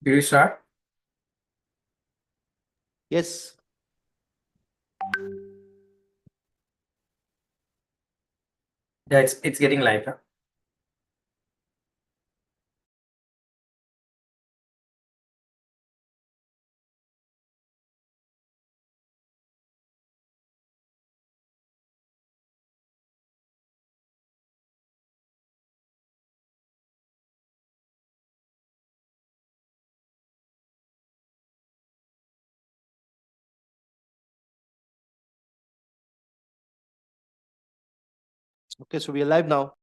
Did you start? Yes. Yeah, it's getting live. Huh? Okay, so we are live now.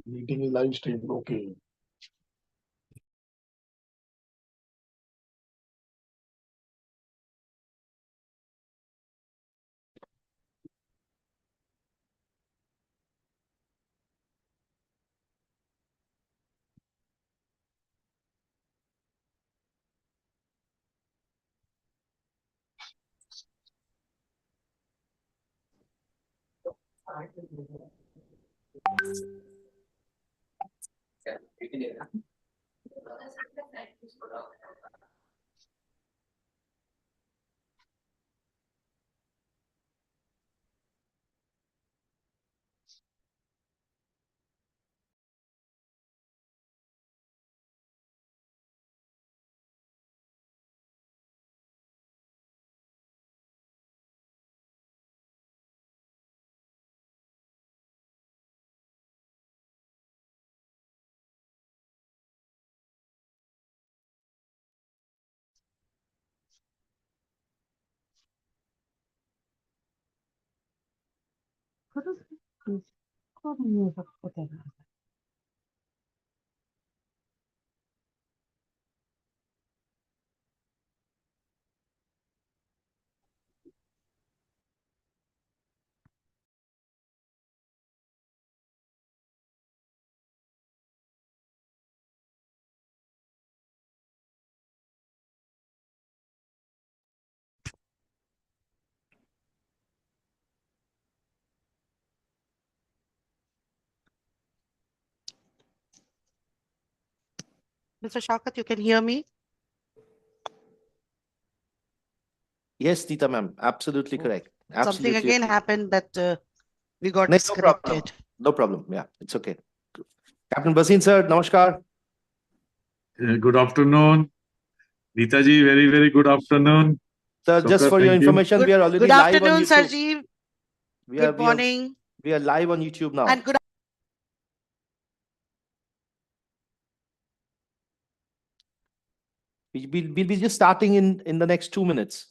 Meeting is live stream. Okay. Mr. Shoukat, you can hear me? Yes, Nita ma'am, absolutely Oh, correct. Something Absolutely. again happened that we got No problem. disconnected. No problem. Yeah, it's okay. Captain Basin sir, namaskar. Good afternoon. Neetaji, very, very good afternoon. Sir, just Shoukat, for your thank you. information, we are already Good live on afternoon, YouTube. Sarji. We are, Good we are, morning. we are live on YouTube now. And good We'll be just starting in the next 2 minutes.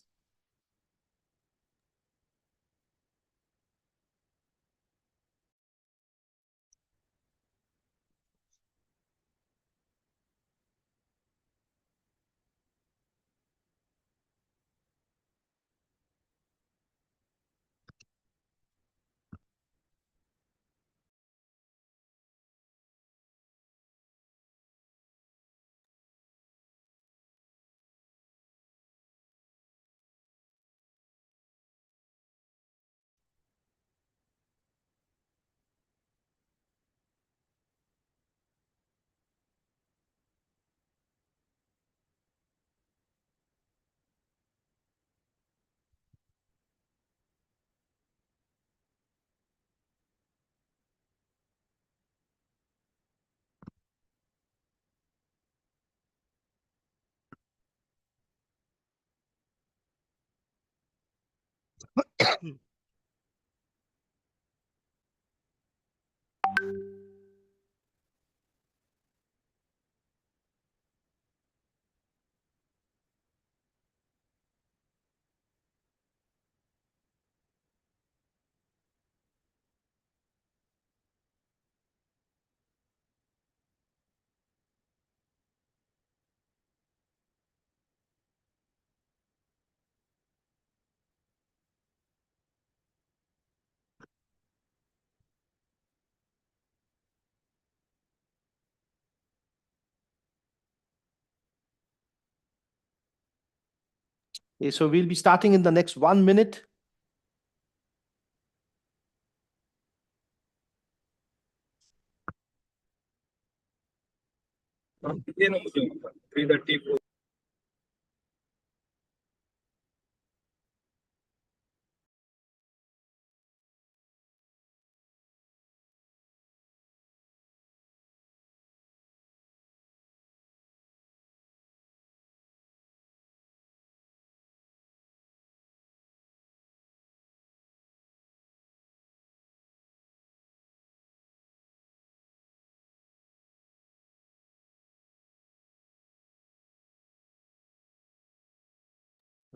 Okay, so we'll be starting in the next 1 minute.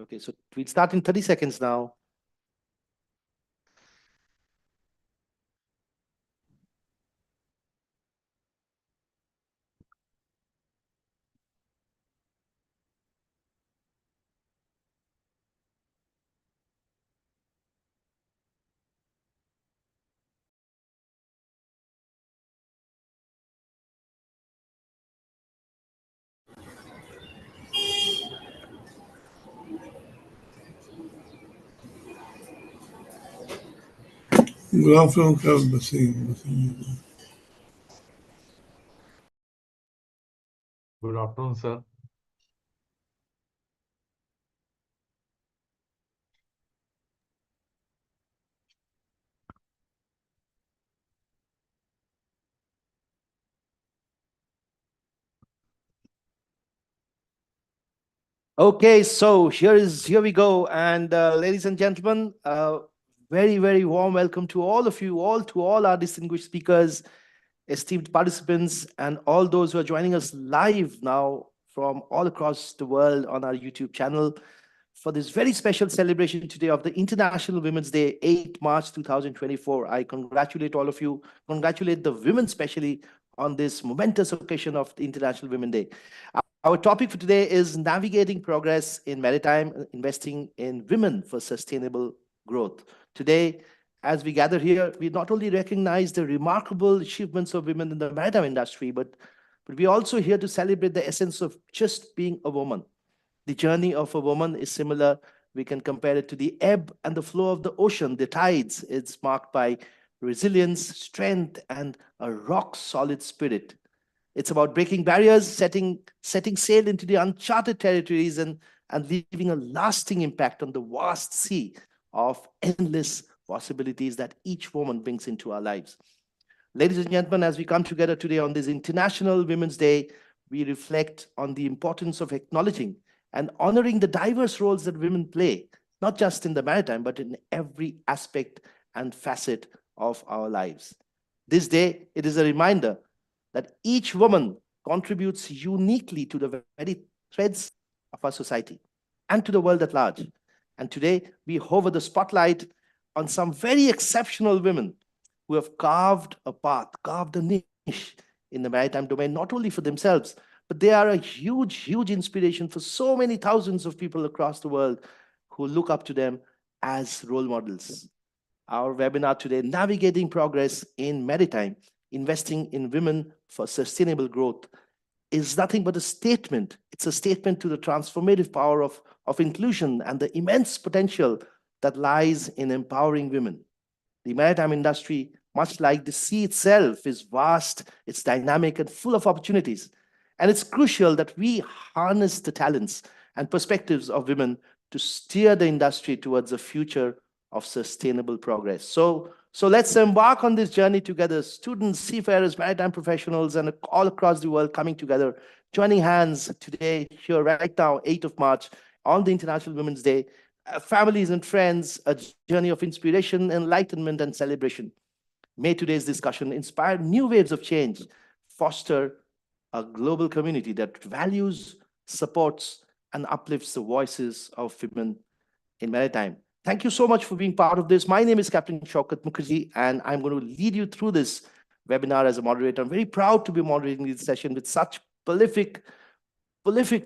Okay, so we'll start in 30 seconds now. Good afternoon, Captain Basin. Good afternoon, sir. Okay, so here we go, and ladies and gentlemen, very, very warm welcome to all of you, to all our distinguished speakers, esteemed participants, and all those who are joining us live now from all across the world on our YouTube channel for this very special celebration today of the International Women's Day, 8 March 2024. I congratulate all of you, congratulate the women especially on this momentous occasion of the International Women's Day. Our topic for today is navigating progress in maritime investing in women for sustainable growth. Today, as we gather here, we not only recognize the remarkable achievements of women in the maritime industry, but we're also here to celebrate the essence of just being a woman. The journey of a woman is similar. We can compare it to the ebb and the flow of the ocean, the tides. It's marked by resilience, strength, and a rock solid spirit. It's about breaking barriers, setting sail into the uncharted territories, and leaving a lasting impact on the vast sea of endless possibilities that each woman brings into our lives. Ladies and gentlemen, as we come together today on this International Women's Day, we reflect on the importance of acknowledging and honoring the diverse roles that women play, not just in the maritime, but in every aspect and facet of our lives. This day, it is a reminder that each woman contributes uniquely to the very threads of our society and to the world at large. And today, we hover the spotlight on some very exceptional women who have carved a path, carved a niche in the maritime domain, not only for themselves, but they are a huge, huge inspiration for so many thousands of people across the world who look up to them as role models. Our webinar today, Navigating Progress in Maritime, Investing in Women for Sustainable Growth, is nothing but a statement. It's a statement to the transformative power of inclusion and the immense potential that lies in empowering women. The maritime industry, much like the sea itself, is vast, it's dynamic and full of opportunities. And it's crucial that we harness the talents and perspectives of women to steer the industry towards a future of sustainable progress. So let's embark on this journey together, students, seafarers, maritime professionals, and all across the world coming together, joining hands today, here right now, 8th of March, on the International Women's Day, families and friends, a journey of inspiration, enlightenment, and celebration. May today's discussion inspire new waves of change, foster a global community that values, supports, and uplifts the voices of women in maritime. Thank you so much for being part of this. My name is Captain Shoukat Mukherjee, and I'm going to lead you through this webinar as a moderator. I'm very proud to be moderating this session with such prolific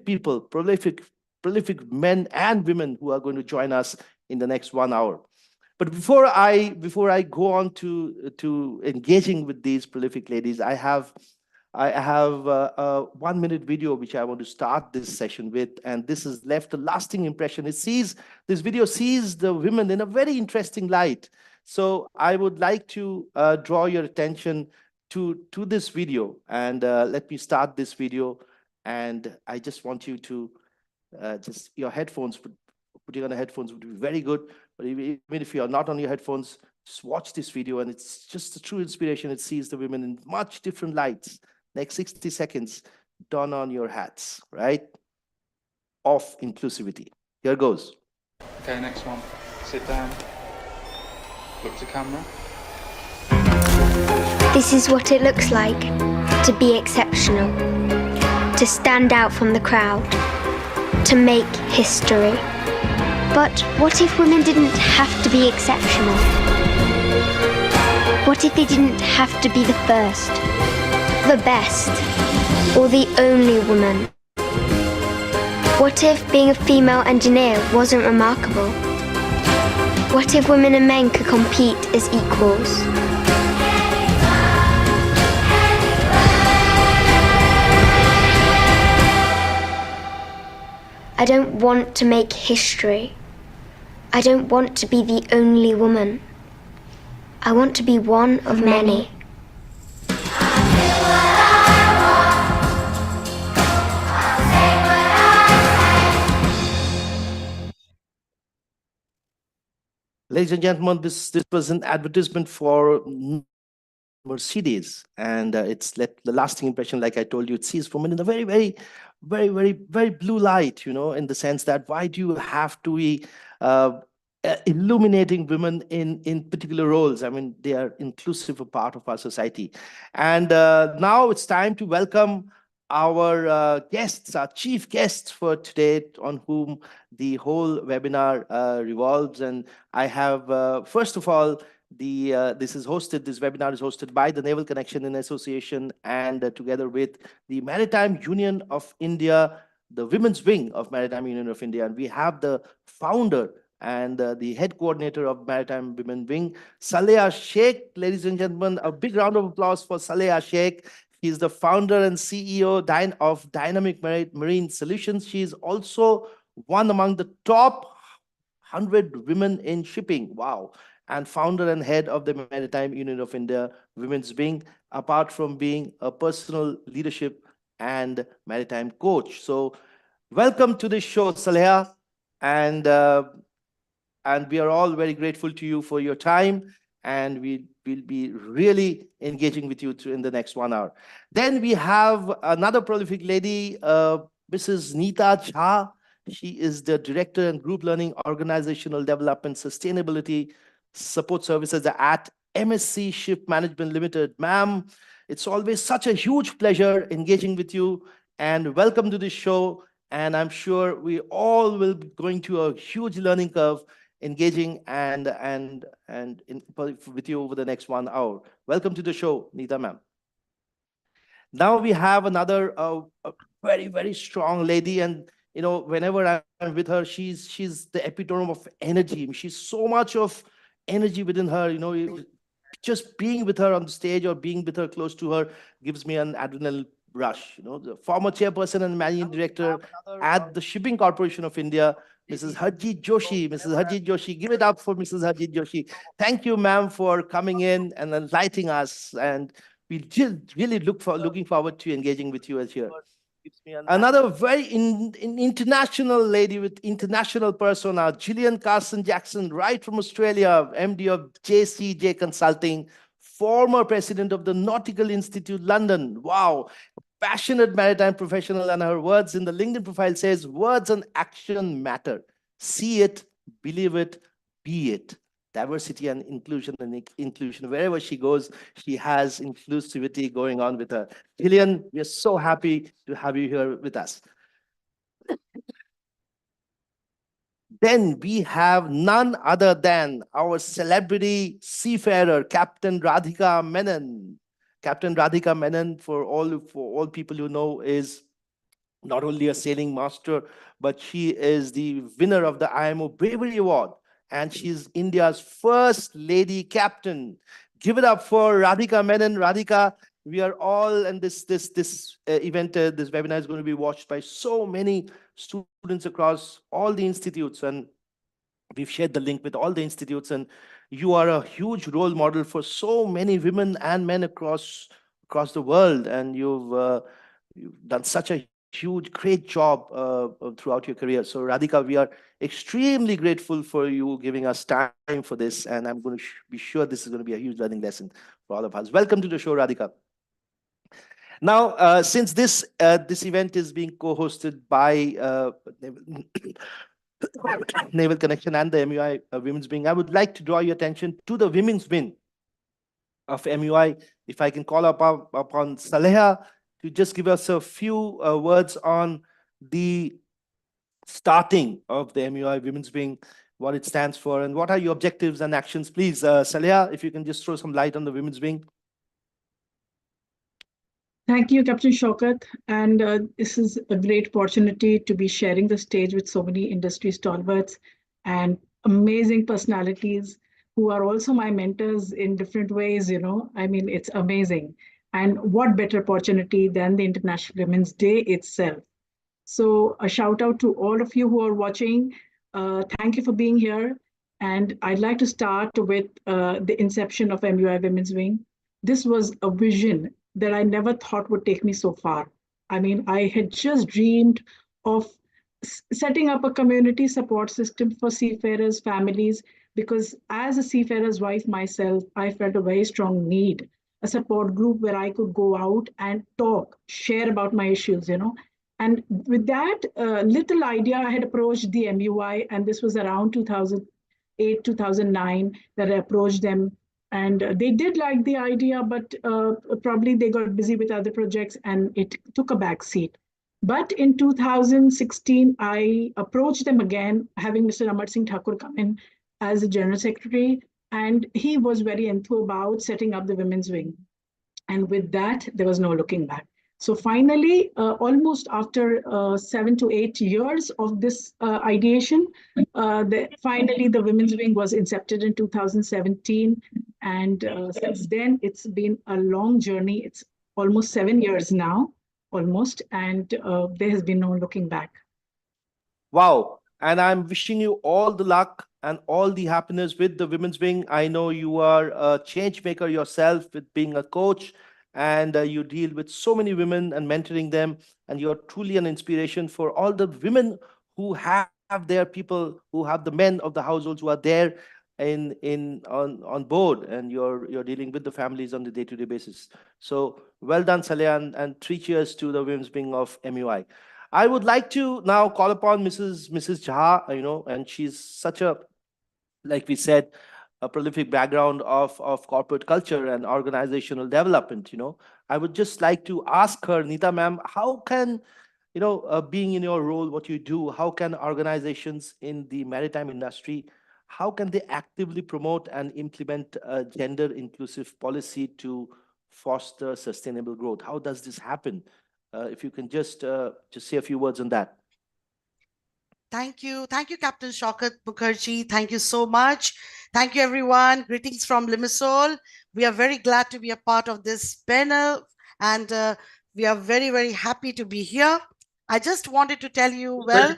people, prolific men and women who are going to join us in the next 1 hour. But before I go on to engaging with these prolific ladies, I have a 1-minute video which I want to start this session with, and this has left a lasting impression. This video sees the women in a very interesting light. So I would like to draw your attention to this video, and let me start this video. And I just want you to your headphones, putting on the headphones would be very good. But even if you are not on your headphones, just watch this video, and it's just a true inspiration. It sees the women in much different lights. Next 60 seconds, don on your hats, right? Of inclusivity. Here goes. Okay, next one. Sit down. Look to camera. This is what it looks like to be exceptional, to stand out from the crowd, to make history. But what if women didn't have to be exceptional? What if they didn't have to be the first, the best, or the only woman? What if being a female engineer wasn't remarkable? What if women and men could compete as equals? I don't want to make history. I don't want to be the only woman. I want to be one of many. Ladies and gentlemen, this was an advertisement for Mercedes, and it's left the lasting impression. Like I told you, it sees women in a very blue light, in the sense that why do you have to be illuminating women in particular roles? I mean, they are inclusive a part of our society. And now it's time to welcome our guests, our chief guests for today, on whom the whole webinar revolves. And I have, first of all, this webinar is hosted by the Naval Connection in association and together with the Maritime Union of India, the Women's Wing of Maritime Union of India. And we have the founder and the head coordinator of Maritime Women Wing, Saleha Sheikh. Ladies and gentlemen, a big round of applause for Saleha Sheikh. He's the founder and CEO of Dynamic Marine Solutions. She is also one among the top 100 women in shipping. Wow. and founder and head of the Maritime Union of India Women's Wing, apart from being a personal leadership and maritime coach. So welcome to the show, Saleha, and we are all very grateful to you for your time, and we will be really engaging with you in the next 1 hour. Then we have another prolific lady, Mrs. Neeta Jha. She is the Director and Group Learning Organizational Development Sustainability Support Services at MSC Ship Management Limited. Ma'am, it's always such a huge pleasure engaging with you, and welcome to this show. And I'm sure we all will be going to a huge learning curve engaging with you over the next 1 hour. Welcome to the show, Neeta ma'am. Now we have another a very, very strong lady, and whenever I'm with her, she's the epitome of energy. She's so much of energy within her. Just being with her on the stage or being with her close to her gives me an adrenaline rush. The former chairperson and managing director at the Shipping Corporation of India, Mrs. Harjeet Joshi. Mrs. Harjeet Joshi, give it up for Mrs. Harjeet Joshi. Thank you, ma'am, for coming in and enlightening us. And we just really looking forward to engaging with you as here. Another very international lady with international persona, Gillian Carson Jackson, right from Australia, MD of JCJ Consulting, former president of the Nautical Institute, London. Wow. Passionate maritime professional, and her words in the LinkedIn profile says, words and action matter. See it, believe it, be it. Diversity and inclusion, wherever she goes, she has inclusivity going on with her. Gillian, we are so happy to have you here with us. Then we have none other than our celebrity seafarer, Captain Radhika Menon. Captain Radhika Menon, for all people you know, is not only a sailing master, but she is the winner of the IMO Bravery Award. And she's India's first lady captain. Give it up for Radhika Menon. Radhika, we are all, and this event, this webinar is going to be watched by so many students across all the institutes, and we've shared the link with all the institutes, and you are a huge role model for so many women and men across the world, and you've done such a great job throughout your career. So Radhika, we are extremely grateful for you giving us time for this, and I'm going to be sure this is going to be a huge learning lesson for all of us. Welcome to the show, Radhika. Now, since this event is being co-hosted by Naval Connection and the MUI Women's Wing, I would like to draw your attention to the Women's Wing of MUI. If I can call upon Saleha to just give us a few words on the starting of the MUI Women's Wing, what it stands for, and what are your objectives and actions. Please, Saleha, if you can just throw some light on the Women's Wing. Thank you, Captain Shoukat. And this is a great opportunity to be sharing the stage with so many industry stalwarts and amazing personalities who are also my mentors in different ways. I mean, it's amazing. And what better opportunity than the International Women's Day itself. So a shout out to all of you who are watching. Thank you for being here. And I'd like to start with the inception of MUI Women's Wing. This was a vision that I never thought would take me so far. I mean, I had just dreamed of setting up a community support system for seafarers, families, because as a seafarer's wife myself, I felt a very strong need, a support group where I could go out and talk, share about my issues, And with that little idea, I had approached the MUI, and this was around 2008, 2009 that I approached them. And they did like the idea, but probably they got busy with other projects and it took a back seat. But in 2016, I approached them again, having Mr. Amar Singh Thakur come in as a general secretary. And he was very enthused about setting up the women's wing. And with that, there was no looking back. So finally, almost after 7 to 8 years of this ideation, finally the women's wing was incepted in 2017. And since then, it's been a long journey. It's almost 7 years now, almost, and there has been no looking back. Wow. And I'm wishing you all the luck and all the happiness with the women's wing. I know you are a change maker yourself with being a coach, and you deal with so many women and mentoring them, and you're truly an inspiration for all the women who have their people, who have the men of the households who are there in on board, and you're dealing with the families on the day-to-day basis. So well done, Saleh, and 3 cheers to the women's wing of MUI. I would like to now call upon Mrs. Jha, and she's such a, like we said, a prolific background of corporate culture and organizational development. I would just like to ask her, Nita ma'am, how can, being in your role, what you do, how can organizations in the maritime industry, how can they actively promote and implement a gender inclusive policy to foster sustainable growth? How does this happen? If you can just say a few words on that. Thank you. Thank you, Captain Shoukat Mukherjee. Thank you so much. Thank you, everyone. Greetings from Limassol. We are very glad to be a part of this panel, and we are very, very happy to be here. I just wanted to tell you, well,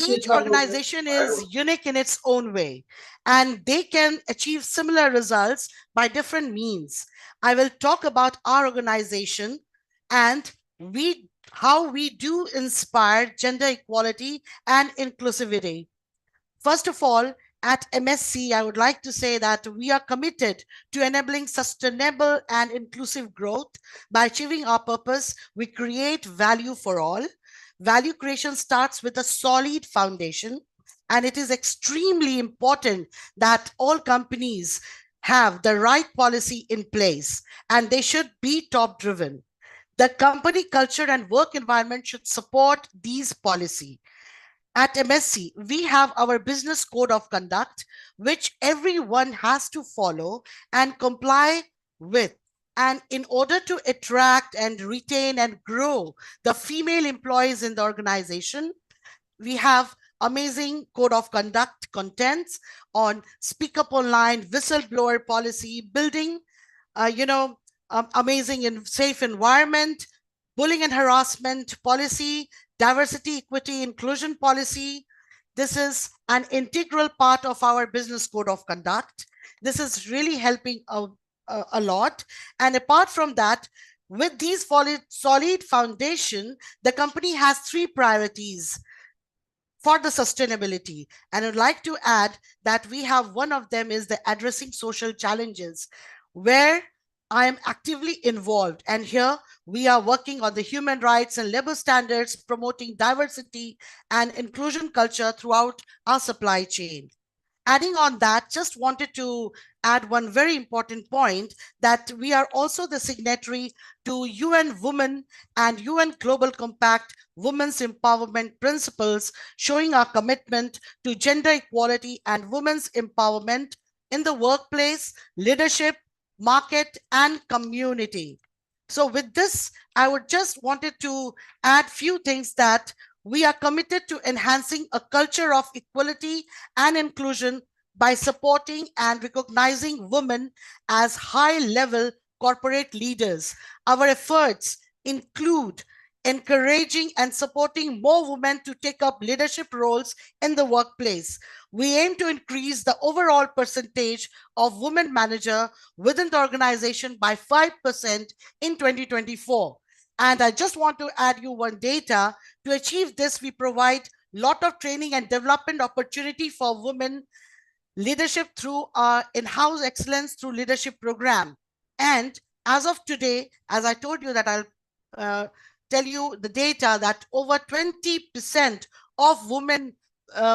each organization is unique in its own way, and they can achieve similar results by different means. I will talk about our organization and how we do inspire gender equality and inclusivity. First of all, at MSc, I would like to say that we are committed to enabling sustainable and inclusive growth. By achieving our purpose, we create value for all. Value creation starts with a solid foundation, and it is extremely important that all companies have the right policy in place, and they should be top-driven. The company culture and work environment should support these policy. At MSc, we have our business code of conduct, which everyone has to follow and comply with. And in order to attract and retain and grow the female employees in the organization, we have amazing code of conduct contents on speak up online, whistleblower policy, building, amazing and safe environment, bullying and harassment policy, diversity, equity, inclusion policy. This is an integral part of our business code of conduct. This is really helping a lot. And apart from that, with these solid foundation, the company has 3 priorities for the sustainability. And I'd like to add that we have one of them is the addressing social challenges, where I am actively involved. And here we are working on the human rights and labor standards, promoting diversity and inclusion culture throughout our supply chain. Adding on that, just wanted to add one very important point, that we are also the signatory to UN Women and UN Global Compact Women's Empowerment Principles, showing our commitment to gender equality and women's empowerment in the workplace, leadership, market, and community. So with this, I would just wanted to add few things, that we are committed to enhancing a culture of equality and inclusion by supporting and recognizing women as high-level corporate leaders. Our efforts include encouraging and supporting more women to take up leadership roles in the workplace. We aim to increase the overall percentage of women manager within the organization by 5% in 2024. And I just want to add you one data. To achieve this, we provide a lot of training and development opportunity for women leadership through our in-house excellence through leadership program. And as of today, as I told you that I'll tell you the data, that over 20% of women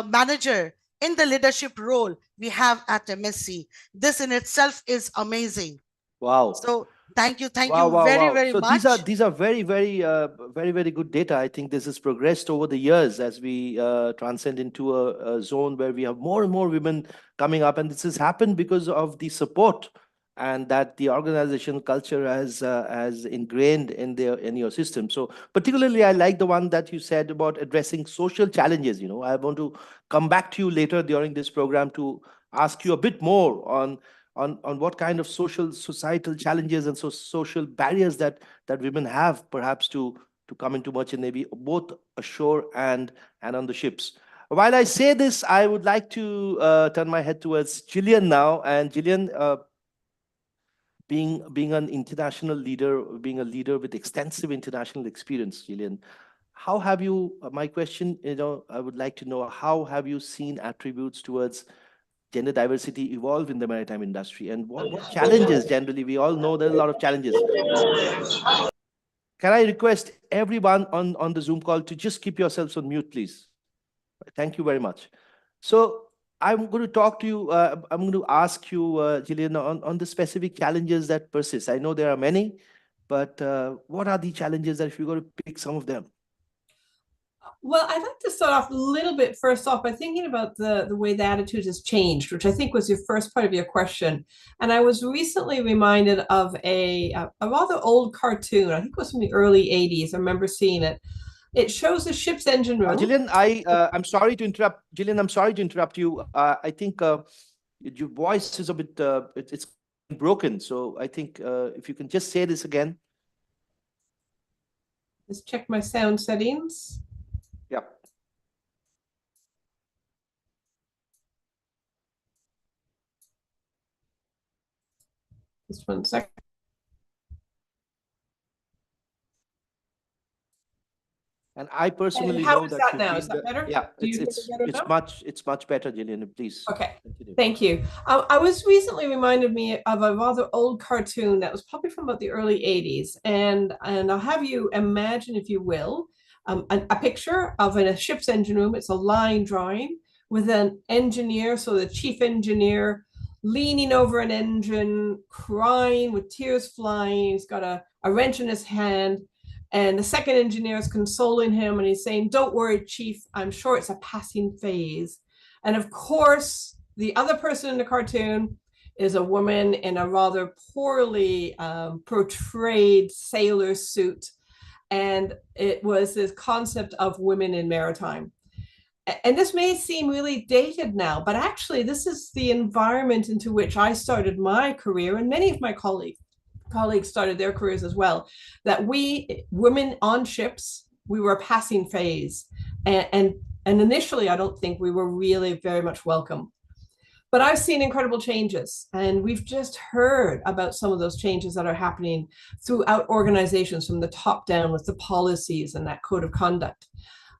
manager in the leadership role we have at MSc. This in itself is amazing. Wow. So thank you very so much. These are very, very good data. I think this has progressed over the years as we transcend into a zone where we have more and more women coming up, and this has happened because of the support and that the organizational culture has ingrained in your system. So particularly, I like the one that you said about addressing social challenges. I want to come back to you later during this program to ask you a bit more on what kind of societal challenges and social barriers that women have, perhaps to come into merchant navy, both ashore and on the ships. While I say this, I would like to turn my head towards Gillian now. And Gillian, being an international leader, being a leader with extensive international experience, Gillian, how have you, my question, I would like to know, how have you seen attributes towards gender diversity evolve in the maritime industry? And what challenges generally? We all know there are a lot of challenges. Can I request everyone on the Zoom call to just keep yourselves on mute, please? Thank you very much. So I'm going to talk to you, I'm going to ask you, Gillian, on the specific challenges that persist. I know there are many, but what are the challenges that if you're going to pick some of them? Well, I'd like to start off a little bit first off by thinking about the way the attitude has changed, which I think was your first part of your question. And I was recently reminded of a rather old cartoon. I think it was from the early 80s. I remember seeing it. It shows the ship's engine room. Gillian, I'm sorry to interrupt. Gillian, I'm sorry to interrupt you. I think your voice is a bit, it's broken. So I think if you can just say this again. Let's check my sound settings. Yeah. Just 1 second. And I personally And how know is that that you've now? been Is that better? Yeah, Do you hear it better now? it's much better, Gillian. Please. Okay. Continue. Thank you. I was recently reminded me of a rather old cartoon that was probably from about the early 80s. And I'll have you imagine, if you will, a picture of a ship's engine room. It's a line drawing with an engineer, so the chief engineer, leaning over an engine, crying with tears flying. He's got a wrench in his hand. And the second engineer is consoling him and he's saying, "Don't worry, chief, I'm sure it's a passing phase." And of course, the other person in the cartoon is a woman in a rather poorly portrayed sailor suit. And it was this concept of women in maritime. And this may seem really dated now, but actually this is the environment into which I started my career, and many of my colleagues started their careers as well, that we women on ships, we were a passing phase. And initially, I don't think we were really very much welcome. But I've seen incredible changes, and we've just heard about some of those changes that are happening throughout organizations from the top down with the policies and that code of conduct.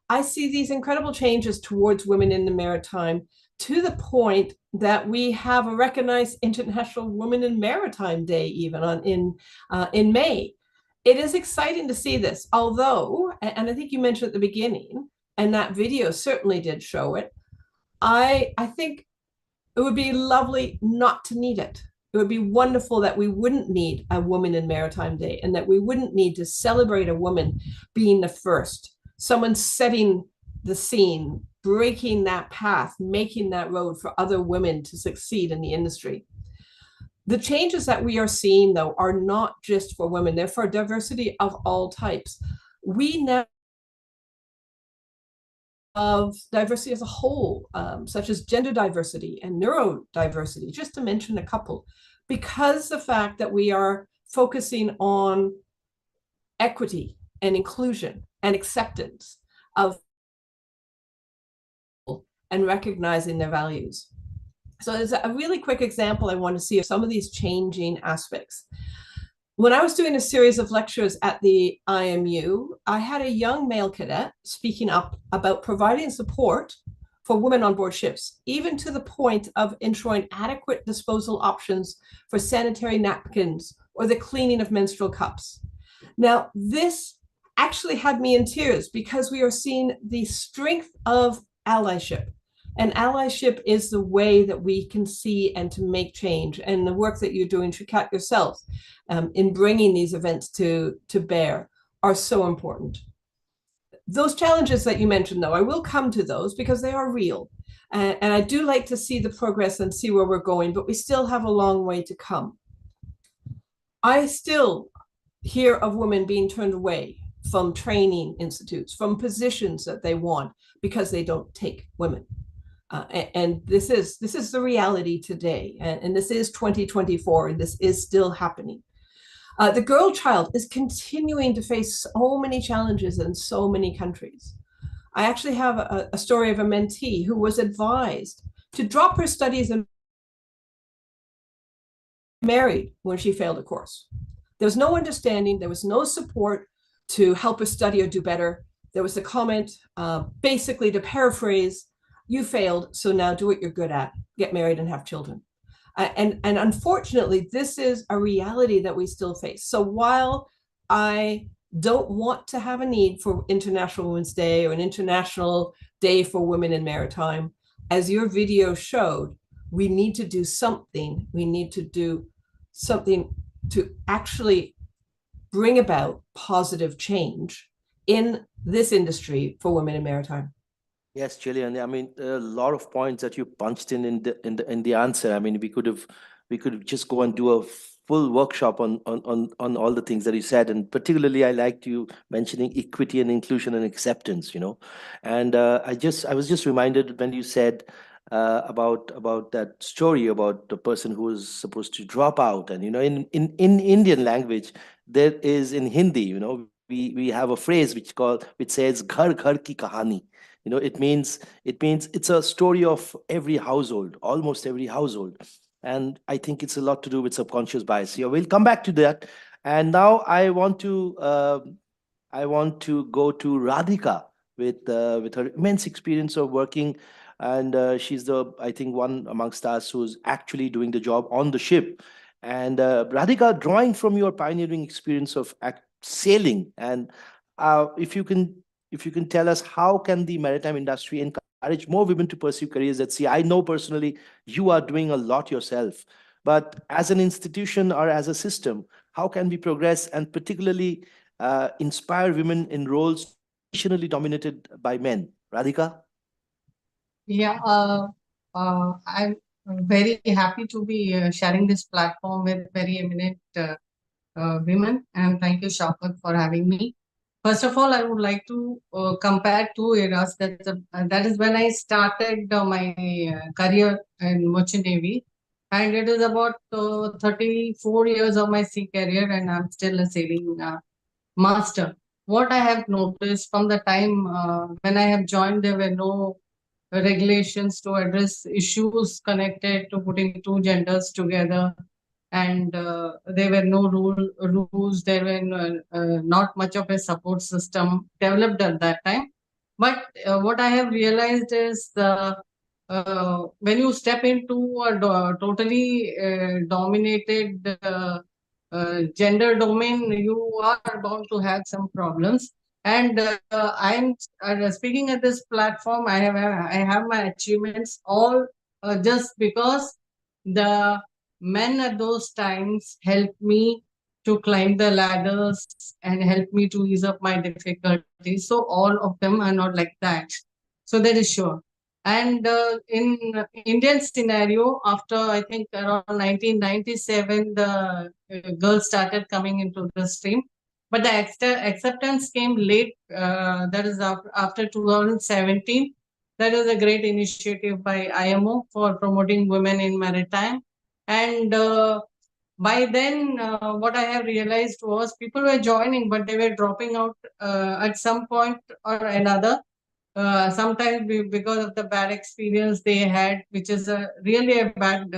I see these incredible changes towards women in the maritime, to the point that we have a recognized International Women in Maritime Day even in May. It is exciting to see this, although, and I think you mentioned at the beginning, and that video certainly did show it, I think it would be lovely not to need it. It would be wonderful that we wouldn't need a Women in Maritime Day, and that we wouldn't need to celebrate a woman being the first, someone setting the scene, breaking that path, making that road for other women to succeed in the industry. The changes that we are seeing, though, are not just for women, they're for diversity of all types. We now of diversity as a whole, such as gender diversity and neurodiversity, just to mention a couple, because the fact that we are focusing on equity and inclusion and acceptance of and recognizing their values. So there's a really quick example I want to see of some of these changing aspects. When I was doing a series of lectures at the IMU, I had a young male cadet speaking up about providing support for women on board ships, even to the point of ensuring adequate disposal options for sanitary napkins or the cleaning of menstrual cups. Now, this actually had me in tears, because we are seeing the strength of allyship. And allyship is the way that we can see and to make change. And the work that you're doing, Shoukat, yourself, in bringing these events to bear are so important. Those challenges that you mentioned, though, I will come to those because they are real. And I do like to see the progress and see where we're going, but we still have a long way to come. I still hear of women being turned away from training institutes, from positions that they want, because they don't take women. And this is the reality today, and this is 2024, and this is still happening. The girl child is continuing to face so many challenges in so many countries. I actually have a story of a mentee who was advised to drop her studies and married when she failed a course. There was no understanding, there was no support to help her study or do better. There was a comment, basically to paraphrase, you failed, so now do what you're good at, get married and have children. And unfortunately, this is a reality that we still face. So while I don't want to have a need for International Women's Day or an International Day for Women in Maritime, as your video showed, we need to do something. We need to do something to actually bring about positive change in this industry for women in maritime. Yes, Gillian. I mean, a lot of points that you punched in the answer. I mean, we could have just go and do a full workshop on all the things that you said, and particularly I liked you mentioning equity and inclusion and acceptance. And I was just reminded when you said about that story about the person who was supposed to drop out, and in Indian language there is, in Hindi, we have a phrase which says "ghar ghar ki kahani." It means it's a story of every household, almost every household. And I think it's a lot to do with subconscious bias. Yeah, we'll come back to that. And now I want to go to Radhika with her immense experience of working, and she's I think one amongst us who's actually doing the job on the ship. And Radhika, drawing from your pioneering experience of sailing, and if you can tell us, how can the maritime industry encourage more women to pursue careers at sea? I know personally you are doing a lot yourself, but as an institution or as a system, how can we progress and particularly inspire women in roles traditionally dominated by men? Radhika? Yeah, I'm very happy to be sharing this platform with very eminent women, and thank you, Shoukat, for having me. First of all, I would like to compare two eras. That is when I started my career in Merchant Navy, and it is about 34 years of my sea career, and I'm still a sailing master. What I have noticed from the time when I have joined, there were no regulations to address issues connected to putting two genders together, and there were no rules. There were not much of a support system developed at that time. But what I have realized is when you step into a totally dominated gender domain, you are bound to have some problems. And I'm speaking at this platform. I have my achievements all just because the men at those times helped me to climb the ladders and helped me to ease up my difficulties. So all of them are not like that. So that is sure. And in Indian scenario, after I think around 1997, the girls started coming into the stream. But the acceptance came late. That is after 2017. That is a great initiative by IMO for promoting women in maritime. And by then, what I have realized was people were joining, but they were dropping out at some point or another. Sometimes because of the bad experience they had, which is really a bad.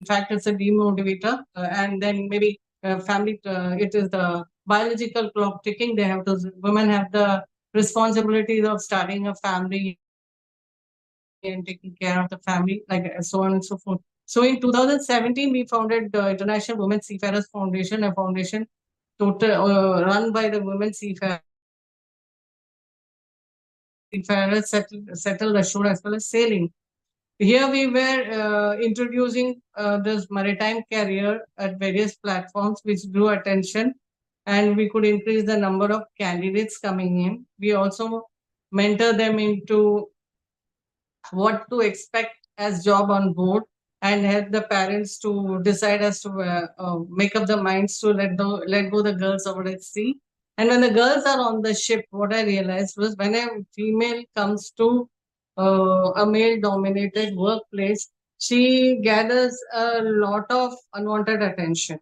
In fact, it's a demotivator, and then maybe family. It is the biological clock ticking. Women have the responsibilities of starting a family and taking care of the family, like so on and so forth. So in 2017, we founded the International Women Seafarers Foundation, a foundation run by the women seafarers settled ashore as well as sailing. Here we were introducing this maritime career at various platforms, which drew attention, and we could increase the number of candidates coming in. We also mentor them into what to expect as job on board and help the parents to decide as to make up the minds to let go the girls over at sea. And when the girls are on the ship, what I realized was when a female comes to a male-dominated workplace, she gathers a lot of unwanted attention.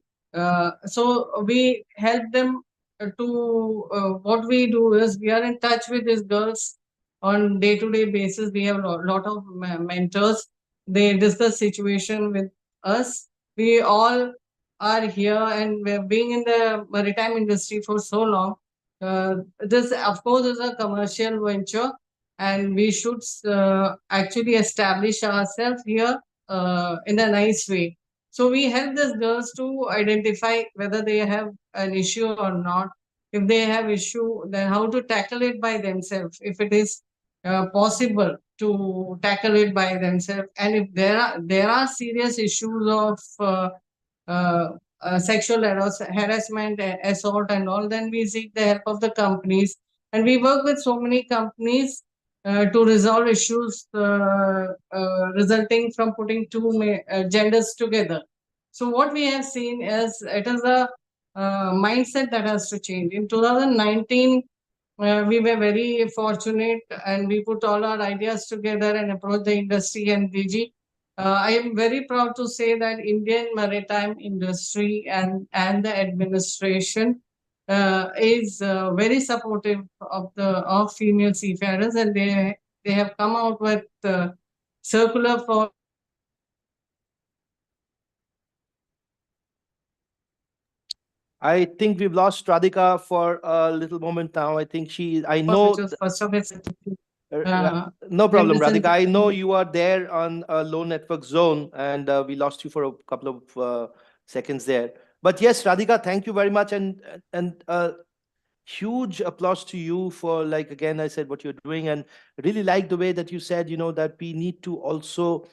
So we help them what we do is we are in touch with these girls on day-to-day basis. We have a lot of mentors. They discuss situation with us. We all are here, and we're being in the maritime industry for so long. This, of course, is a commercial venture, and we should actually establish ourselves here in a nice way. So we help these girls to identify whether they have an issue or not. If they have issue, then how to tackle it by themselves. If it is possible to tackle it by themselves, and if there are serious issues of sexual harassment, assault, and all, then we seek the help of the companies, and we work with so many companies to resolve issues resulting from putting two genders together. So what we have seen is it is a mindset that has to change. In 2019, we were very fortunate, and we put all our ideas together and approached the industry and DG. I am very proud to say that Indian maritime industry and the administration is very supportive of female seafarers, and they have come out with circular for. I think we've lost Radhika for a little moment now. I think I know. Which was first of its. No problem, listen Radhika. I to- know you are there on a low network zone, and we lost you for a couple of seconds there. But yes, Radhika, thank you very much, and huge applause to you for, like, again, I said what you're doing, and really like the way that you said, that we need to also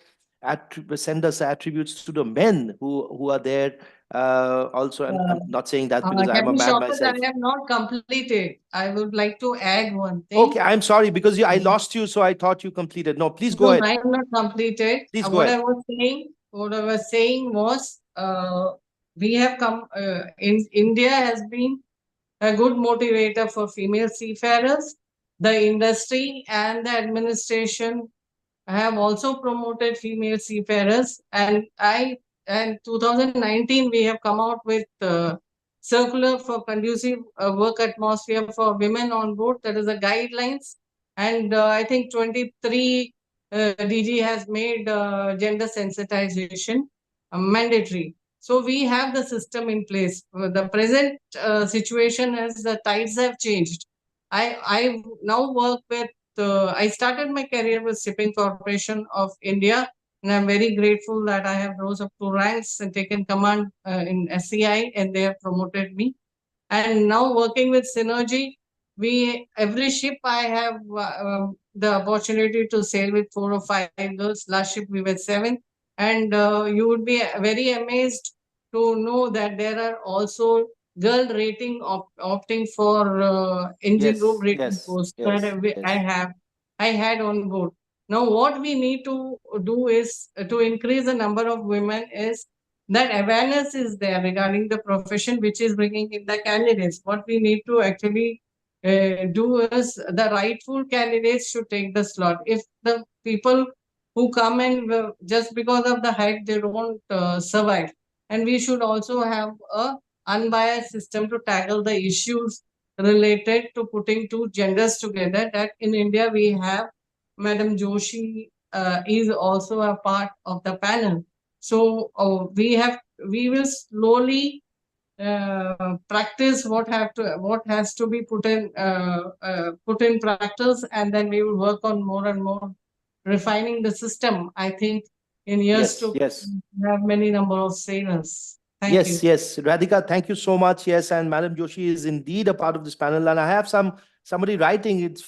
send us attributes to the men who are there also. And I'm not saying that because I'm a Captain man Shoukat, myself. I have not completed. I would like to add one thing. Okay, I'm sorry because I lost you, so I thought you completed. No, please go ahead. I am not completed. Please go What ahead. What I was saying was, we have come. In India has been a good motivator for female seafarers. The industry and the administration have also promoted female seafarers, and 2019 we have come out with circular for conducive work atmosphere for women on board. That is the guidelines, and I think 23 DG has made gender sensitization mandatory. So we have the system in place. The present situation is the tides have changed. I now work with. I started my career with Shipping Corporation of India, and I'm very grateful that I have rose up to ranks and taken command in SCI, and they have promoted me. And now working with Synergy, every ship I have the opportunity to sail with 4 or 5 girls. Last ship we were 7, and you would be very amazed to know that there are also girl rating opting for engine room rating posts that I had on board. Now, what we need to do is to increase the number of women is that awareness is there regarding the profession, which is bringing in the candidates. What we need to actually do is the rightful candidates should take the slot. If the people who come in just because of the height, they don't survive. And we should also have a unbiased system to tackle the issues related to putting two genders together. That in India we have Madam Joshi is also a part of the panel. So we will slowly practice what has to be put in practice, and then we will work on more and more refining the system. I think in years to have many number of sailors. Thank you. Yes, Radhika, thank you so much. Yes, and Madam Joshi is indeed a part of this panel, and I have somebody writing. It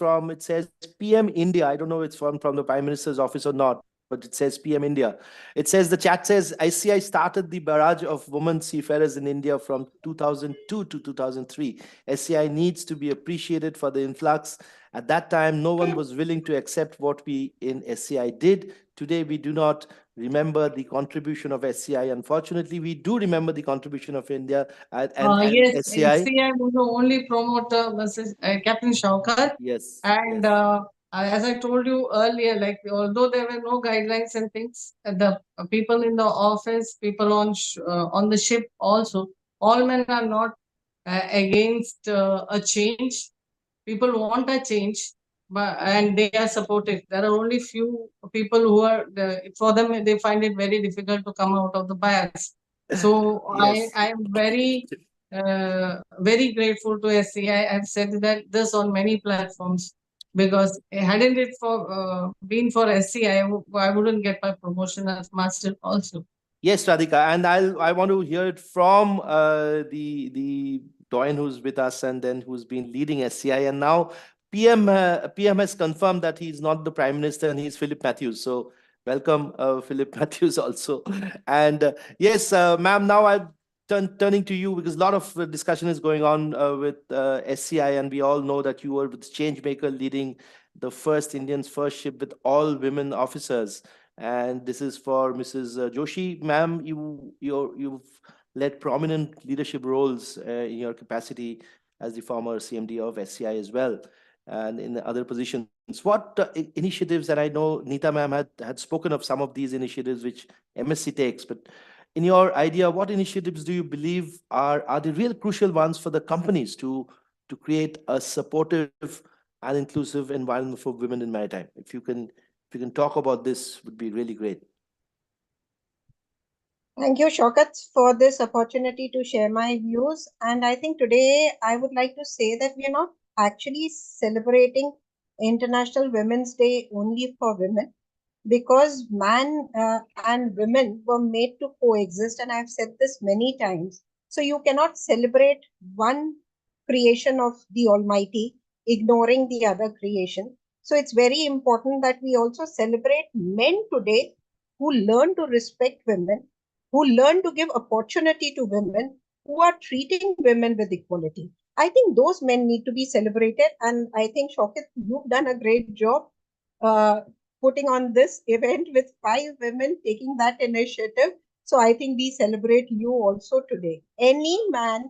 says PM India. I don't know if it's from the Prime Minister's office or not, but it says PM India. It says, the chat says, ICI started the barrage of women seafarers in India from 2002 to 2003. SCI needs to be appreciated for the influx. At that time, no one was willing to accept what we in SCI did. Today, we do not remember the contribution of SCI. Unfortunately, we do remember the contribution of India and yes, SCI. SCI was the only promoter, Captain Shoukat. Yes. And as I told you earlier, like although there were no guidelines and things, the people in the office, people on the ship also, all men are not against a change. People want a change, and they are supportive. There are only few people who are, for them, they find it very difficult to come out of the bias. So Yes. I am very grateful to SCI. I've said that this on many platforms, because hadn't it been for SCI, I wouldn't get my promotion as master also. Yes, Radhika, and I want to hear it from the Doyen who's with us and then who's been leading SCI, and now PM has confirmed that he's not the Prime Minister and he's Philip Matthews. So welcome, Philip Matthews also. And yes, ma'am, now I'm turning to you because a lot of discussion is going on with SCI, and we all know that you were with Changemaker leading the first Indian's first ship with all women officers. And this is for Mrs. Joshi, ma'am. You've led prominent leadership roles in your capacity as the former CMD of SCI as well, and in other positions. What initiatives? And I know Neeta ma'am had spoken of some of these initiatives which MSC takes, but in your idea, what initiatives do you believe are the real crucial ones for the companies to create a supportive and inclusive environment for women in maritime? If you can talk about this, would be really great. Thank you, Shoukat, for this opportunity to share my views. And I think today I would like to say that we are not actually celebrating International Women's Day only for women, because man and women were made to coexist. And I've said this many times. So you cannot celebrate one creation of the Almighty, ignoring the other creation. So it's very important that we also celebrate men today who learn to respect women, who learn to give opportunity to women, who are treating women with equality. I think those men need to be celebrated. And I think, Shoukat, you've done a great job putting on this event with 5 women taking that initiative. So I think we celebrate you also today. Any man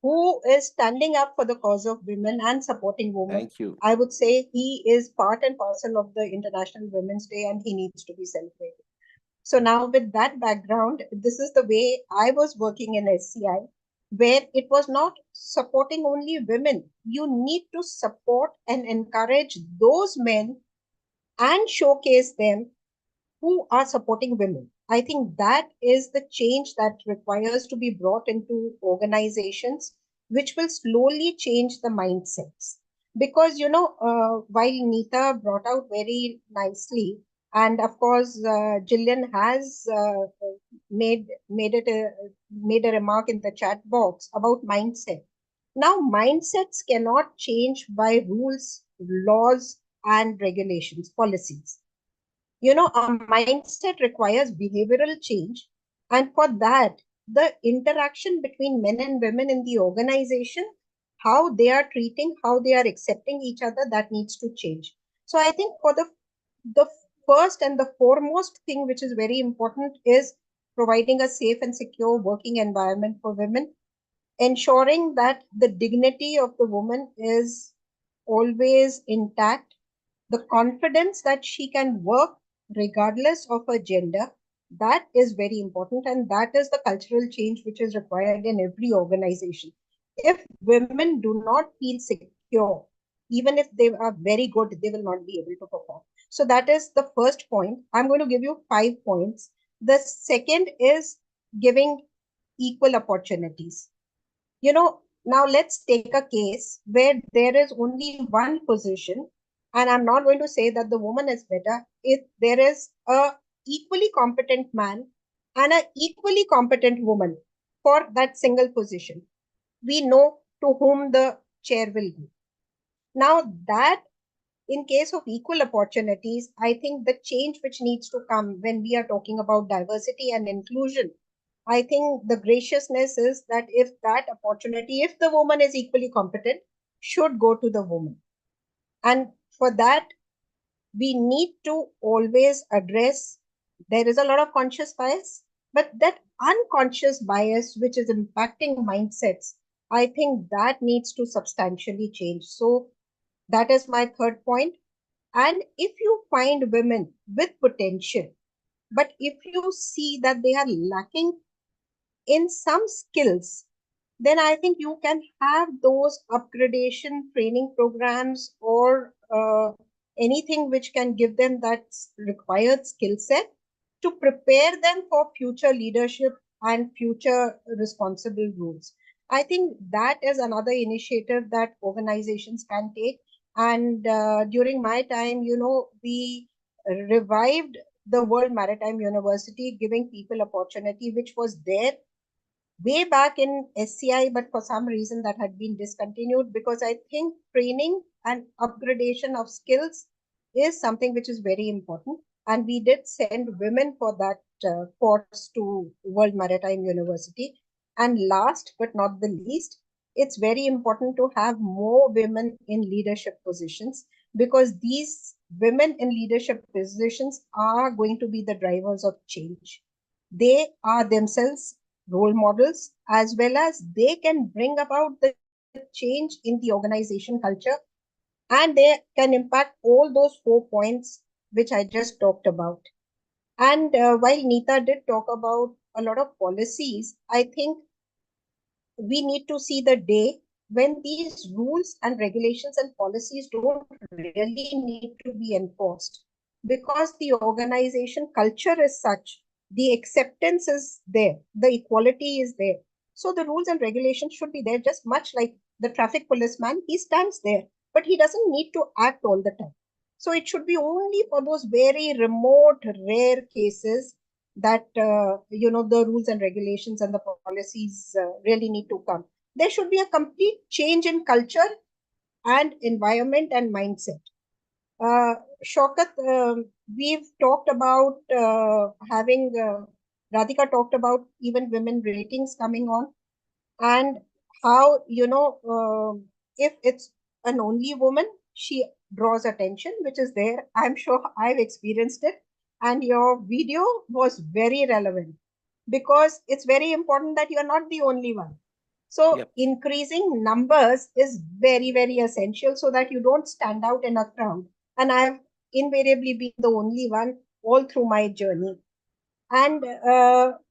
who is standing up for the cause of women and supporting women, Thank you. I would say he is part and parcel of the International Women's Day and he needs to be celebrated. So now with that background, this is the way I was working in SCI, where it was not supporting only women. You need to support and encourage those men and showcase them who are supporting women. I think that is the change that requires to be brought into organizations, which will slowly change the mindsets. Because, while Neeta brought out very nicely, and of course, Jillian has made a remark in the chat box about mindset. Now, mindsets cannot change by rules, laws, and regulations, policies. A mindset requires behavioral change. And for that, the interaction between men and women in the organization, how they are treating, how they are accepting each other, that needs to change. So I think for the first and the foremost thing, which is very important, is providing a safe and secure working environment for women, ensuring that the dignity of the woman is always intact, the confidence that she can work regardless of her gender, that is very important. And that is the cultural change which is required in every organization. If women do not feel secure, even if they are very good, they will not be able to perform. So that is the first point. I'm going to give you 5 points. The second is giving equal opportunities. Now let's take a case where there is only one position, and I'm not going to say that the woman is better. If there is a equally competent man and an equally competent woman for that single position, we know to whom the chair will be. Now that, in case of equal opportunities, I think the change which needs to come when we are talking about diversity and inclusion, I think the graciousness is that if that opportunity, if the woman is equally competent, should go to the woman. And for that, we need to always address, there is a lot of conscious bias, but that unconscious bias which is impacting mindsets, I think that needs to substantially change. So that is my third point. And if you find women with potential, but if you see that they are lacking in some skills, then I think you can have those upgradation training programs or anything which can give them that required skill set to prepare them for future leadership and future responsible roles. I think that is another initiative that organizations can take. And during my time, we revived the World Maritime University, giving people opportunity, which was there way back in SCI, but for some reason that had been discontinued, because I think training and upgradation of skills is something which is very important. And we did send women for that course to World Maritime University. And last but not the least, it's very important to have more women in leadership positions, because these women in leadership positions are going to be the drivers of change. They are themselves role models, as well as they can bring about the change in the organization culture, and they can impact all those 4 points which I just talked about. And while Neeta did talk about a lot of policies, I think we need to see the day when these rules and regulations and policies don't really need to be enforced, because the organization culture is such, the acceptance is there, the equality is there. So the rules and regulations should be there, just much like the traffic policeman, he stands there, but he doesn't need to act all the time. So it should be only for those very remote, rare cases that the rules and regulations and the policies really need to come. There should be a complete change in culture and environment and mindset. Shoukat, we've talked about having Radhika talked about even women ratings coming on, and how if it's an only woman, she draws attention, which is there. I'm sure I've experienced it. And your video was very relevant, because it's very important that you're not the only one. So Yep. increasing numbers is very, very essential, so that you don't stand out in a crowd. And I've invariably been the only one all through my journey. And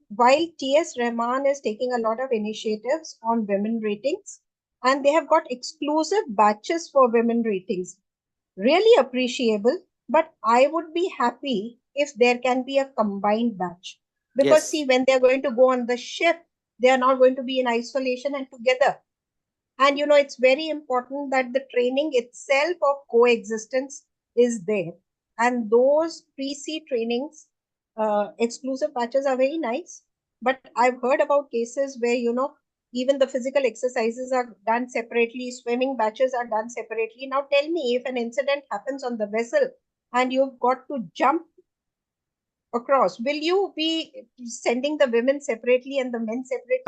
while T.S. Rahman is taking a lot of initiatives on women ratings, and they have got exclusive batches for women ratings, really appreciable. But I would be happy if there can be a combined batch, because Yes. see, when they're going to go on the ship, they are not going to be in isolation and together. And it's very important that the training itself of coexistence is there. And those pre-sea trainings, exclusive batches are very nice. But I've heard about cases where, even the physical exercises are done separately, swimming batches are done separately. Now tell me, if an incident happens on the vessel and you've got to jump across, will you be sending the women separately and the men separately?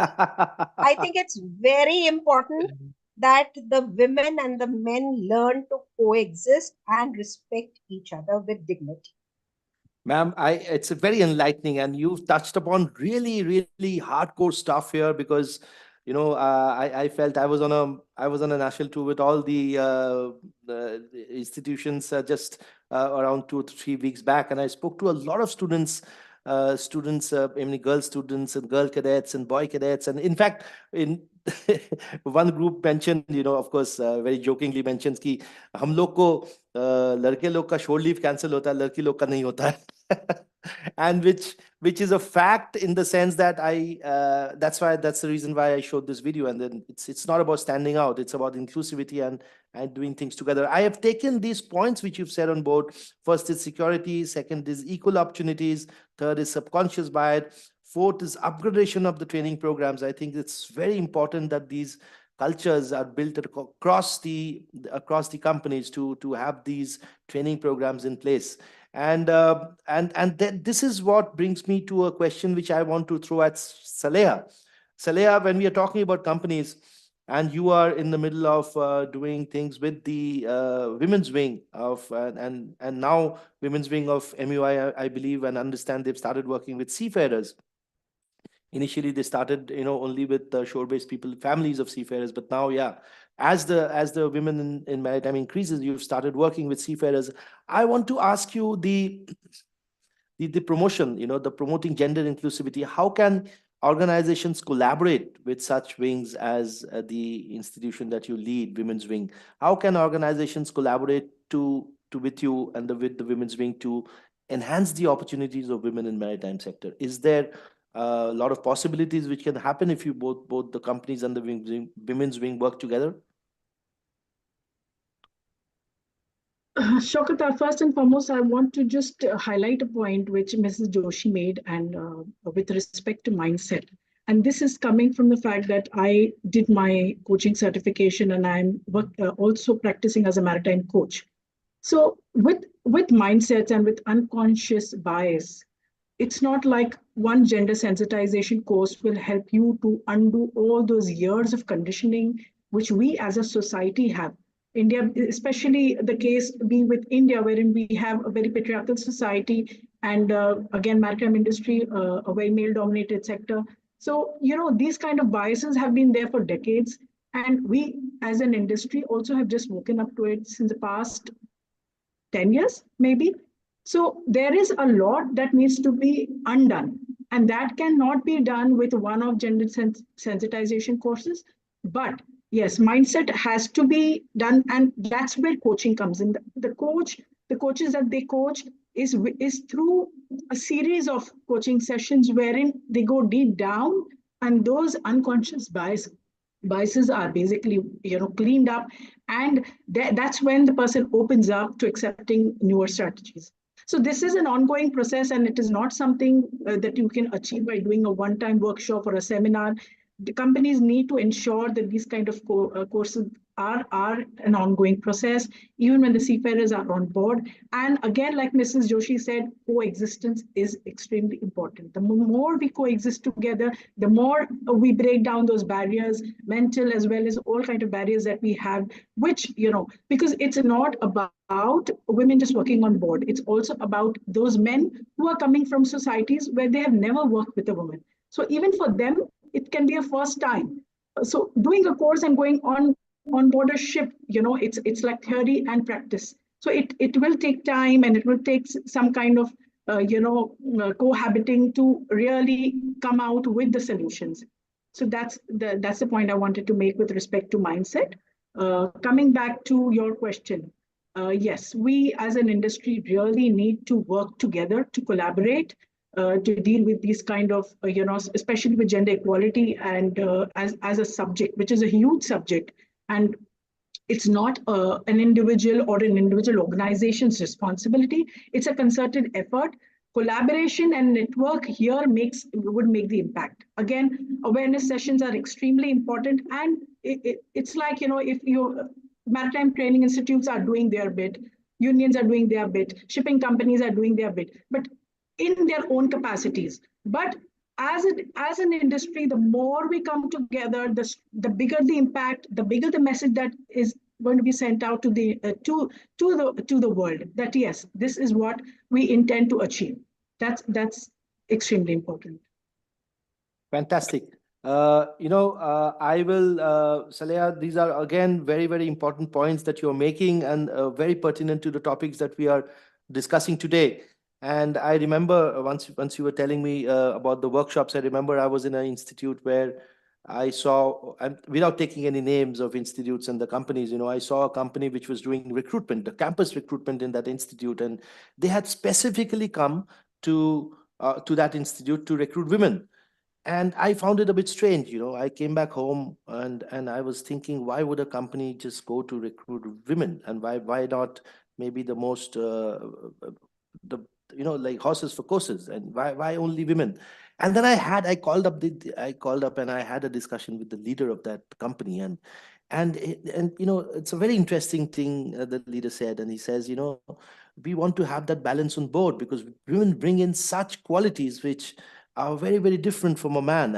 I think it's very important that the women and the men learn to coexist and respect each other with dignity. Ma'am, it's a very enlightening, and you've touched upon really, really hardcore stuff here, because I felt I was on a national tour with all the institutions just around 2 or 3 weeks back, and I spoke to a lot of students, I mean, girl students and girl cadets and boy cadets, and in fact, in one group mentioned, of course, very jokingly mentions कि हम लोग को लड़के लोग का shore leave cancel होता है, लड़की लोग का नहीं होता है. And which is a fact, in the sense that that's the reason why I showed this video. And then it's not about standing out, it's about inclusivity and doing things together. I have taken these points which you've said on board. First is security, second is equal opportunities, third is subconscious bias, fourth is upgradation of the training programs. I think it's very important that these cultures are built across the companies to have these training programs in place. And this is what brings me to a question which I want to throw at Saleha. Saleha, when we are talking about companies, and you are in the middle of doing things with the women's wing of and now women's wing of MUI, I believe and understand they've started working with seafarers. Initially, they started, only with shore-based people, families of seafarers. But now, yeah, as the women in maritime increases, you've started working with seafarers. I want to ask you the promotion, the promoting gender inclusivity. How can organizations collaborate with such wings as the institution that you lead, Women's Wing? How can organizations collaborate with you and with the Women's Wing to enhance the opportunities of women in maritime sector? Is there a lot of possibilities which can happen if you both the companies and the Women's Wing work together? Shoukat, first and foremost, I want to just highlight a point which Mrs. Joshi made, and with respect to mindset. And this is coming from the fact that I did my coaching certification, and I'm also practicing as a maritime coach. So with mindsets and with unconscious bias, it's not like one gender sensitization course will help you to undo all those years of conditioning which we as a society have. India, especially the case being with India, wherein we have a very patriarchal society, and again, maritime industry, a very male-dominated sector. So, these kind of biases have been there for decades, and we as an industry also have just woken up to it since the past 10 years, maybe. So there is a lot that needs to be undone, and that cannot be done with one-off gender sensitization courses. But yes, mindset has to be done, and that's where coaching comes in. The coaches that they coach is through a series of coaching sessions wherein they go deep down, and those unconscious biases are basically cleaned up, and that's when the person opens up to accepting newer strategies. So this is an ongoing process, and it is not something that you can achieve by doing a one-time workshop or a seminar. The companies need to ensure that these kind of courses are an ongoing process, even when the seafarers are on board. And again, like Mrs. Joshi said, coexistence is extremely important. The more we coexist together, the more we break down those barriers, mental as well as all kind of barriers that we have, which, because it's not about women just working on board. It's also about those men who are coming from societies where they have never worked with a woman. So even for them, it can be a first time. So doing a course and going on board a ship, it's like theory and practice. So it will take time, and it will take some kind of cohabiting to really come out with the solutions. So that's the point I wanted to make with respect to mindset. Coming back to your question, yes, we as an industry really need to work together, to collaborate, to deal with these kind of, especially with gender equality and as a subject, which is a huge subject. And it's not an individual or an individual organization's responsibility. It's a concerted effort. Collaboration and network here would make the impact. Again, awareness sessions are extremely important. And it's like, if your maritime training institutes are doing their bit, unions are doing their bit, shipping companies are doing their bit, but in their own capacities. But as an industry, the more we come together, the bigger the impact, the bigger the message that is going to be sent out to the world, that yes, this is what we intend to achieve. That's extremely important. Fantastic. I will, Saleha, these are again very, very important points that you're making, and very pertinent to the topics that we are discussing today. And I remember once you were telling me about the workshops, I remember I was in an institute where I saw, and without taking any names of institutes and the companies, I saw a company which was doing recruitment, the campus recruitment in that institute, and they had specifically come to that institute to recruit women. And I found it a bit strange. I came back home and I was thinking, why would a company just go to recruit women, and why not maybe the most like horses for courses, and why only women? And then I called up and I had a discussion with the leader of that company, and it's a very interesting thing the leader said, and he says, we want to have that balance on board because women bring in such qualities which are very, very different from a man,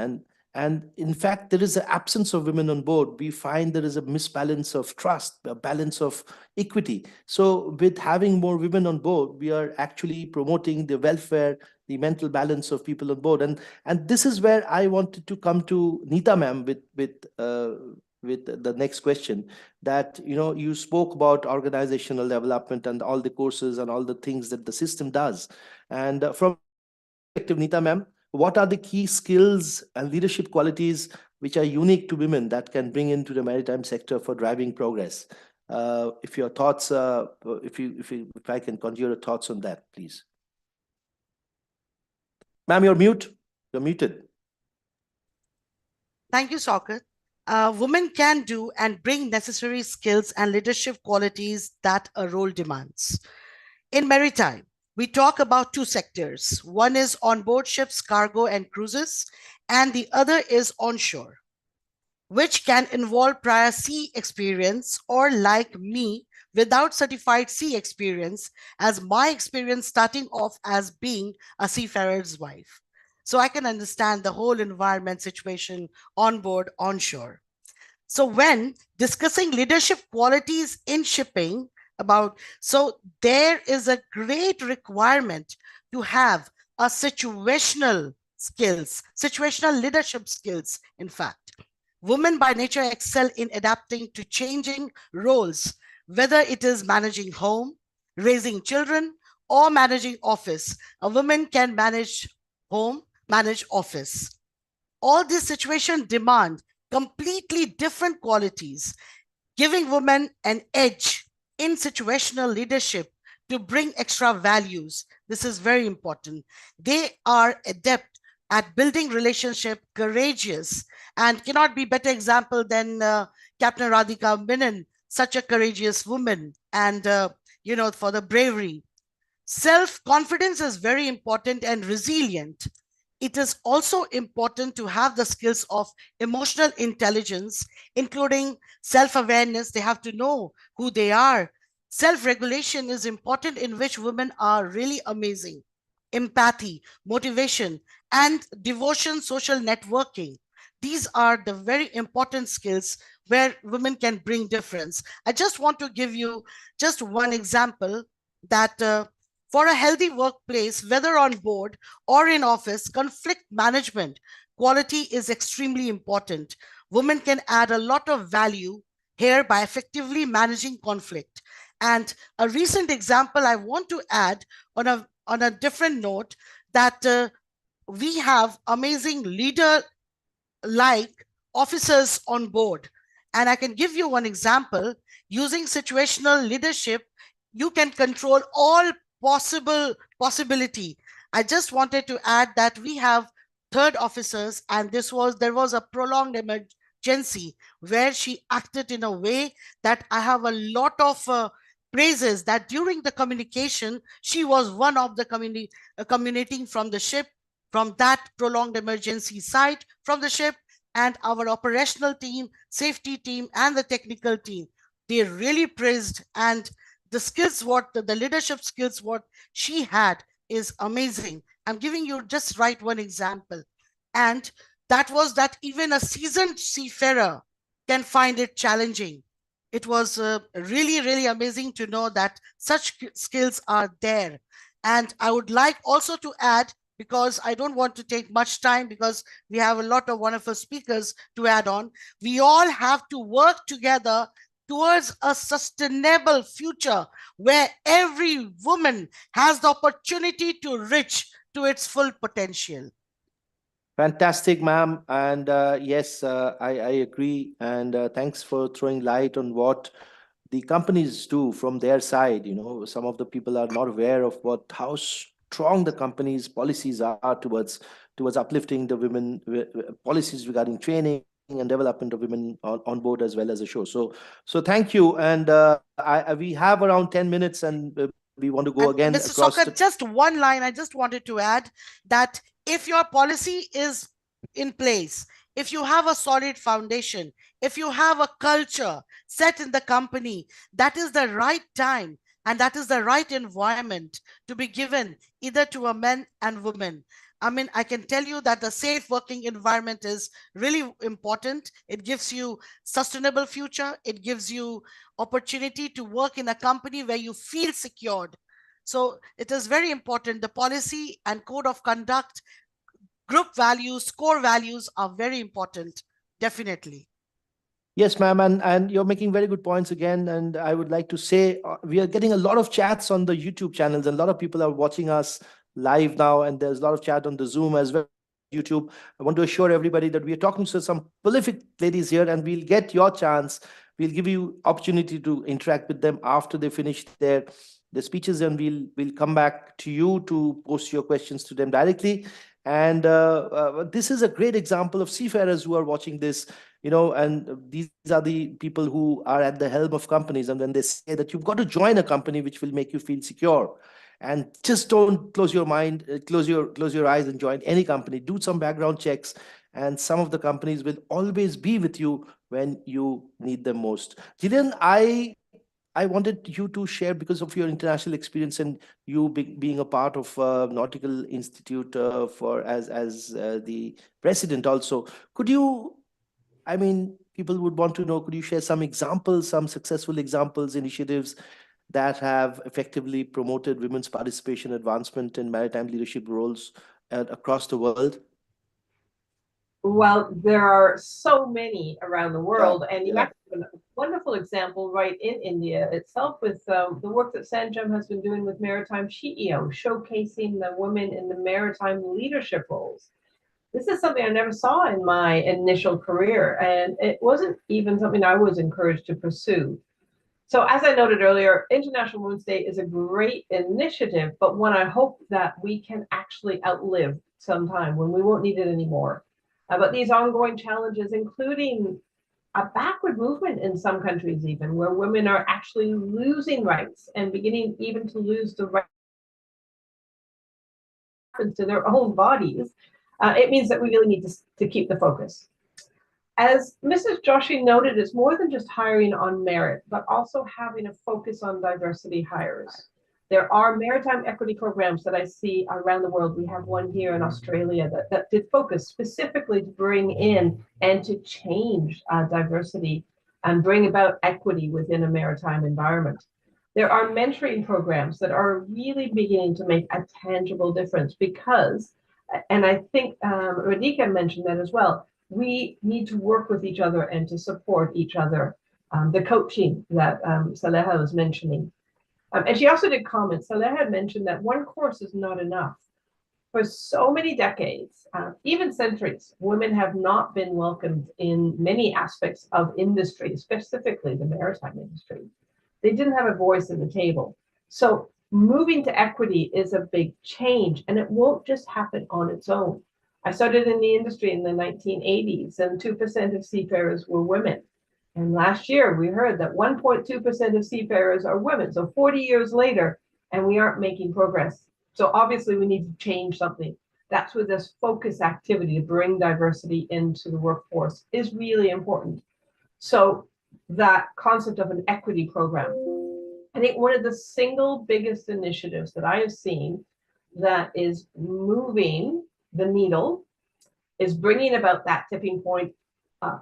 and in fact, there is an absence of women on board. We find there is a misbalance of trust, a balance of equity. So with having more women on board, we are actually promoting the welfare, the mental balance of people on board. And this is where I wanted to come to Neeta ma'am with the next question, that, you spoke about organizational development and all the courses and all the things that the system does. And from perspective, Neeta ma'am, what are the key skills and leadership qualities which are unique to women that can bring into the maritime sector for driving progress? If your thoughts, if I can conjure your thoughts on that, please. Ma'am, you're mute. You're muted. Thank you, Shoukat. Women can do and bring necessary skills and leadership qualities that a role demands. In maritime, we talk about two sectors. One is onboard ships, cargo and cruises, and the other is onshore, which can involve prior sea experience, or like me, without certified sea experience, as my experience starting off as being a seafarer's wife. So I can understand the whole environment situation on board, onshore. So when discussing leadership qualities in shipping, so there is a great requirement to have a situational leadership skills, in fact. Women by nature excel in adapting to changing roles, whether it is managing home, raising children, or managing office. A woman can manage home, manage office. All these situations demand completely different qualities, giving women an edge in situational leadership to bring extra values. This is very important. They are adept at building relationship, courageous, and cannot be better example than Captain Radhika Menon, such a courageous woman, and for the bravery. Self-confidence is very important and resilient. It is also important to have the skills of emotional intelligence, including self-awareness. They have to know who they are. Self-regulation is important, in which women are really amazing. Empathy, motivation, and devotion, social networking. These are the very important skills where women can bring difference. I just want to give you just one example that for a healthy workplace, whether on board or in office, conflict management quality is extremely important. Women can add a lot of value here by effectively managing conflict. And a recent example I want to add on a different note, that we have amazing leader like officers on board. And I can give you one example. Using situational leadership, you can control all possibility. I just wanted to add that we have third officers, and there was a prolonged emergency where she acted in a way that I have a lot of praises, that during the communication, she was one of the communicating from the ship, from that prolonged emergency site from the ship, and our operational team, safety team, and the technical team. They really praised, and the skills, the leadership skills, what she had is amazing. I'm giving you just one example. And that was that even a seasoned seafarer can find it challenging. It was really, really amazing to know that such skills are there. And I would like also to add, because I don't want to take much time, because we have a lot of wonderful speakers to add on. We all have to work together towards a sustainable future where every woman has the opportunity to reach to its full potential. Fantastic, ma'am. And yes, I agree. And thanks for throwing light on what the companies do from their side. Some of the people are not aware of how strong the company's policies are towards uplifting the women, policies regarding training and development of women on board as well as ashore. So thank you. And we have around 10 minutes, and we want to go again Mr. across. Shoukat, just one line I just wanted to add, that if your policy is in place, if you have a solid foundation, if you have a culture set in the company, that is the right time and that is the right environment to be given either to a man and woman. I mean, I can tell you that the safe working environment is really important. It gives you sustainable future. It gives you opportunity to work in a company where you feel secured. So it is very important. The policy and code of conduct, group values, core values are very important, definitely. Yes, ma'am. And you're making very good points again. And I would like to say we are getting a lot of chats on the YouTube channels, and a lot of people are watching us live now. And there's a lot of chat on the Zoom as well. YouTube. I want to assure everybody that we are talking to some prolific ladies here, and we'll get your chance. We'll give you opportunity to interact with them after they finish their speeches, and we'll come back to you to post your questions to them directly. And this is a great example of seafarers who are watching this, and these are the people who are at the helm of companies. And then they say that you've got to join a company which will make you feel secure. And just don't close your mind, close your eyes and join any company. Do some background checks, and some of the companies will always be with you when you need them most. Jillian, I wanted you to share, because of your international experience and you being a part of Nautical Institute as the president also. Could you, people would want to know, could you share some examples, some successful examples, initiatives that have effectively promoted women's participation, advancement in maritime leadership roles across the world? Well, there are so many around the world, and you actually have a wonderful example right in India itself with the work that Sanjam has been doing with Maritime CEO, showcasing the women in the maritime leadership roles. This is something I never saw in my initial career, and it wasn't even something I was encouraged to pursue. So as I noted earlier, International Women's Day is a great initiative, but one I hope that we can actually outlive sometime when we won't need it anymore. But these ongoing challenges, including a backward movement in some countries even, where women are actually losing rights and beginning even to lose the right to their own bodies, it means that we really need to keep the focus. As Mrs. Joshi noted, it's more than just hiring on merit, but also having a focus on diversity hires. There are maritime equity programs that I see around the world. We have one here in Australia that did focus specifically to bring in and to change diversity and bring about equity within a maritime environment. There are mentoring programs that are really beginning to make a tangible difference because, and I think Radhika mentioned that as well, we need to work with each other and to support each other. The coaching that Saleha was mentioning. And she also did comment, Saleha had mentioned that one course is not enough. For so many decades, even centuries, women have not been welcomed in many aspects of industry, specifically the maritime industry. They didn't have a voice at the table. So moving to equity is a big change, and it won't just happen on its own. I started in the industry in the 1980s, and 2% of seafarers were women. And last year, we heard that 1.2% of seafarers are women. So 40 years later, and we aren't making progress. So obviously, we need to change something. That's where this focus activity to bring diversity into the workforce is really important. So that concept of an equity program, I think one of the single biggest initiatives that I have seen that is moving the needle, is bringing about that tipping point,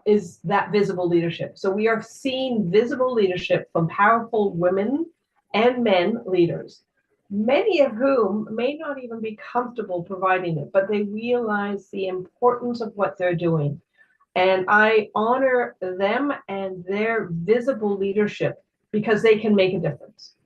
is that visible leadership. So we are seeing visible leadership from powerful women and men leaders, many of whom may not even be comfortable providing it, but they realize the importance of what they're doing. And I honor them and their visible leadership because they can make a difference.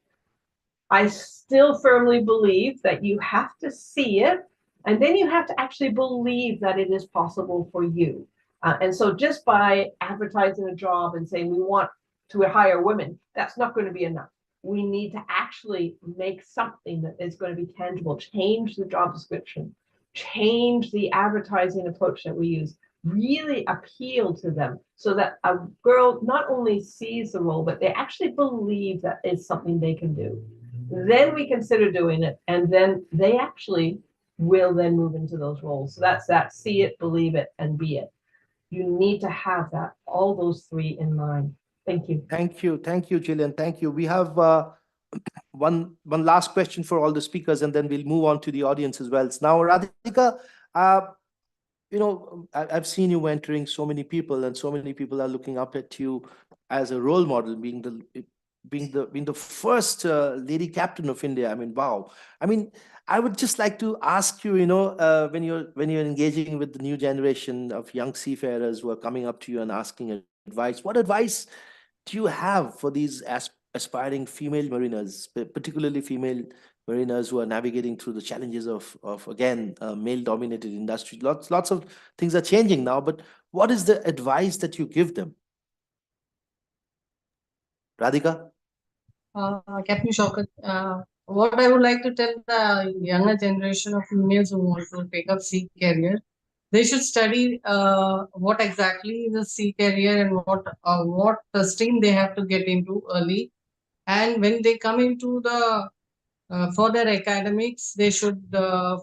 I still firmly believe that you have to see it, and then you have to actually believe that it is possible for you. And so just by advertising a job and saying we want to hire women, that's not going to be enough. We need to actually make something that is going to be tangible, change the job description, change the advertising approach that we use, really appeal to them so that a girl not only sees the role, but they actually believe that it's something they can do. Then we consider doing it, and then they actually will then move into those roles. So that's that, see it, believe it, and be it. You need to have that, all those three in mind. Thank you. Thank you, Jillian. Thank you. We have one last question for all the speakers, and then we'll move on to the audience as well. Now, Radhika, I've seen you mentoring so many people, and so many people are looking up at you as a role model, being the first lady captain of India. I mean, wow. I mean, I would just like to ask you, when you're engaging with the new generation of young seafarers who are coming up to you and asking advice, what advice do you have for these aspiring female mariners, particularly female mariners who are navigating through the challenges of again, male-dominated industry. Lots of things are changing now, but what is the advice that you give them? Radhika? Captain Shoukat, what I would like to tell the younger generation of females who want to take up sea career, they should study what exactly is a sea career and what stream they have to get into early. And when they come into the further academics, they should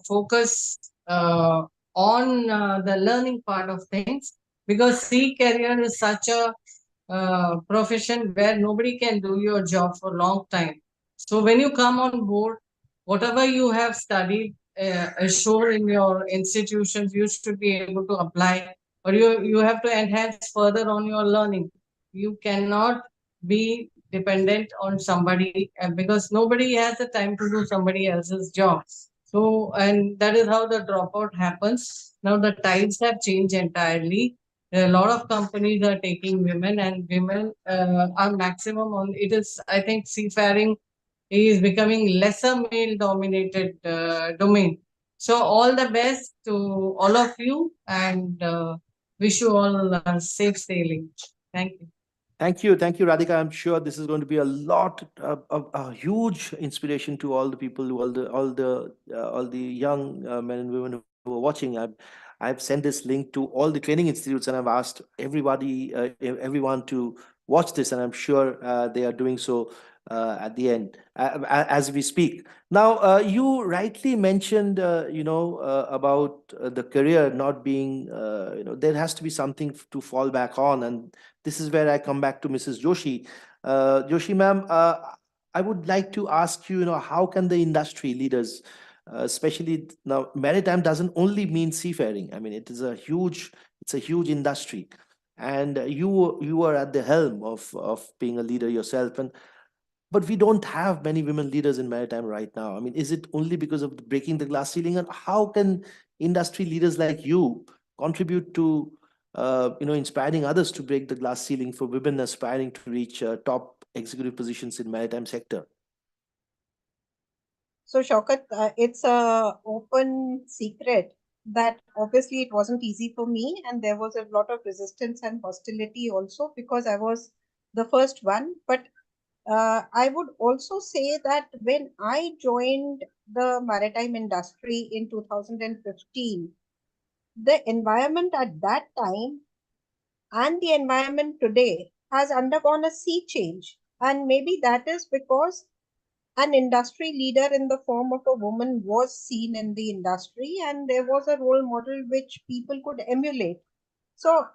focus on the learning part of things, because sea career is such a profession where nobody can do your job for a long time. So when you come on board, whatever you have studied ashore in your institutions, you should be able to apply, or you have to enhance further on your learning. You cannot be dependent on somebody, because nobody has the time to do somebody else's job. So, and that is how the dropout happens. Now the tides have changed entirely. A lot of companies are taking women, and women are maximum on it. Is, I think, seafaring is becoming lesser male dominated domain. So all the best to all of you, and wish you all safe sailing. Thank you. Thank you, Radhika. I'm sure this is going to be a lot, a huge inspiration to all the people, all the young men and women who are watching. I've sent this link to all the training institutes, and I've asked everybody, everyone to watch this, and I'm sure they are doing so at the end as we speak. Now, you rightly mentioned, about the career not being, there has to be something to fall back on, and this is where I come back to Mrs. Joshi. Joshi ma'am, I would like to ask you, how can the industry leaders, especially now, maritime doesn't only mean seafaring. I mean, it's a huge industry, and you are at the helm of being a leader yourself, but we don't have many women leaders in maritime right now. I mean, is it only because of breaking the glass ceiling, and how can industry leaders like you contribute to inspiring others to break the glass ceiling for women aspiring to reach top executive positions in maritime sector? So, Shaukat, it's a open secret that obviously it wasn't easy for me, and there was a lot of resistance and hostility also because I was the first one. But I would also say that when I joined the maritime industry in 2015, the environment at that time and the environment today has undergone a sea change. And maybe that is because an industry leader in the form of a woman was seen in the industry, and there was a role model which people could emulate. So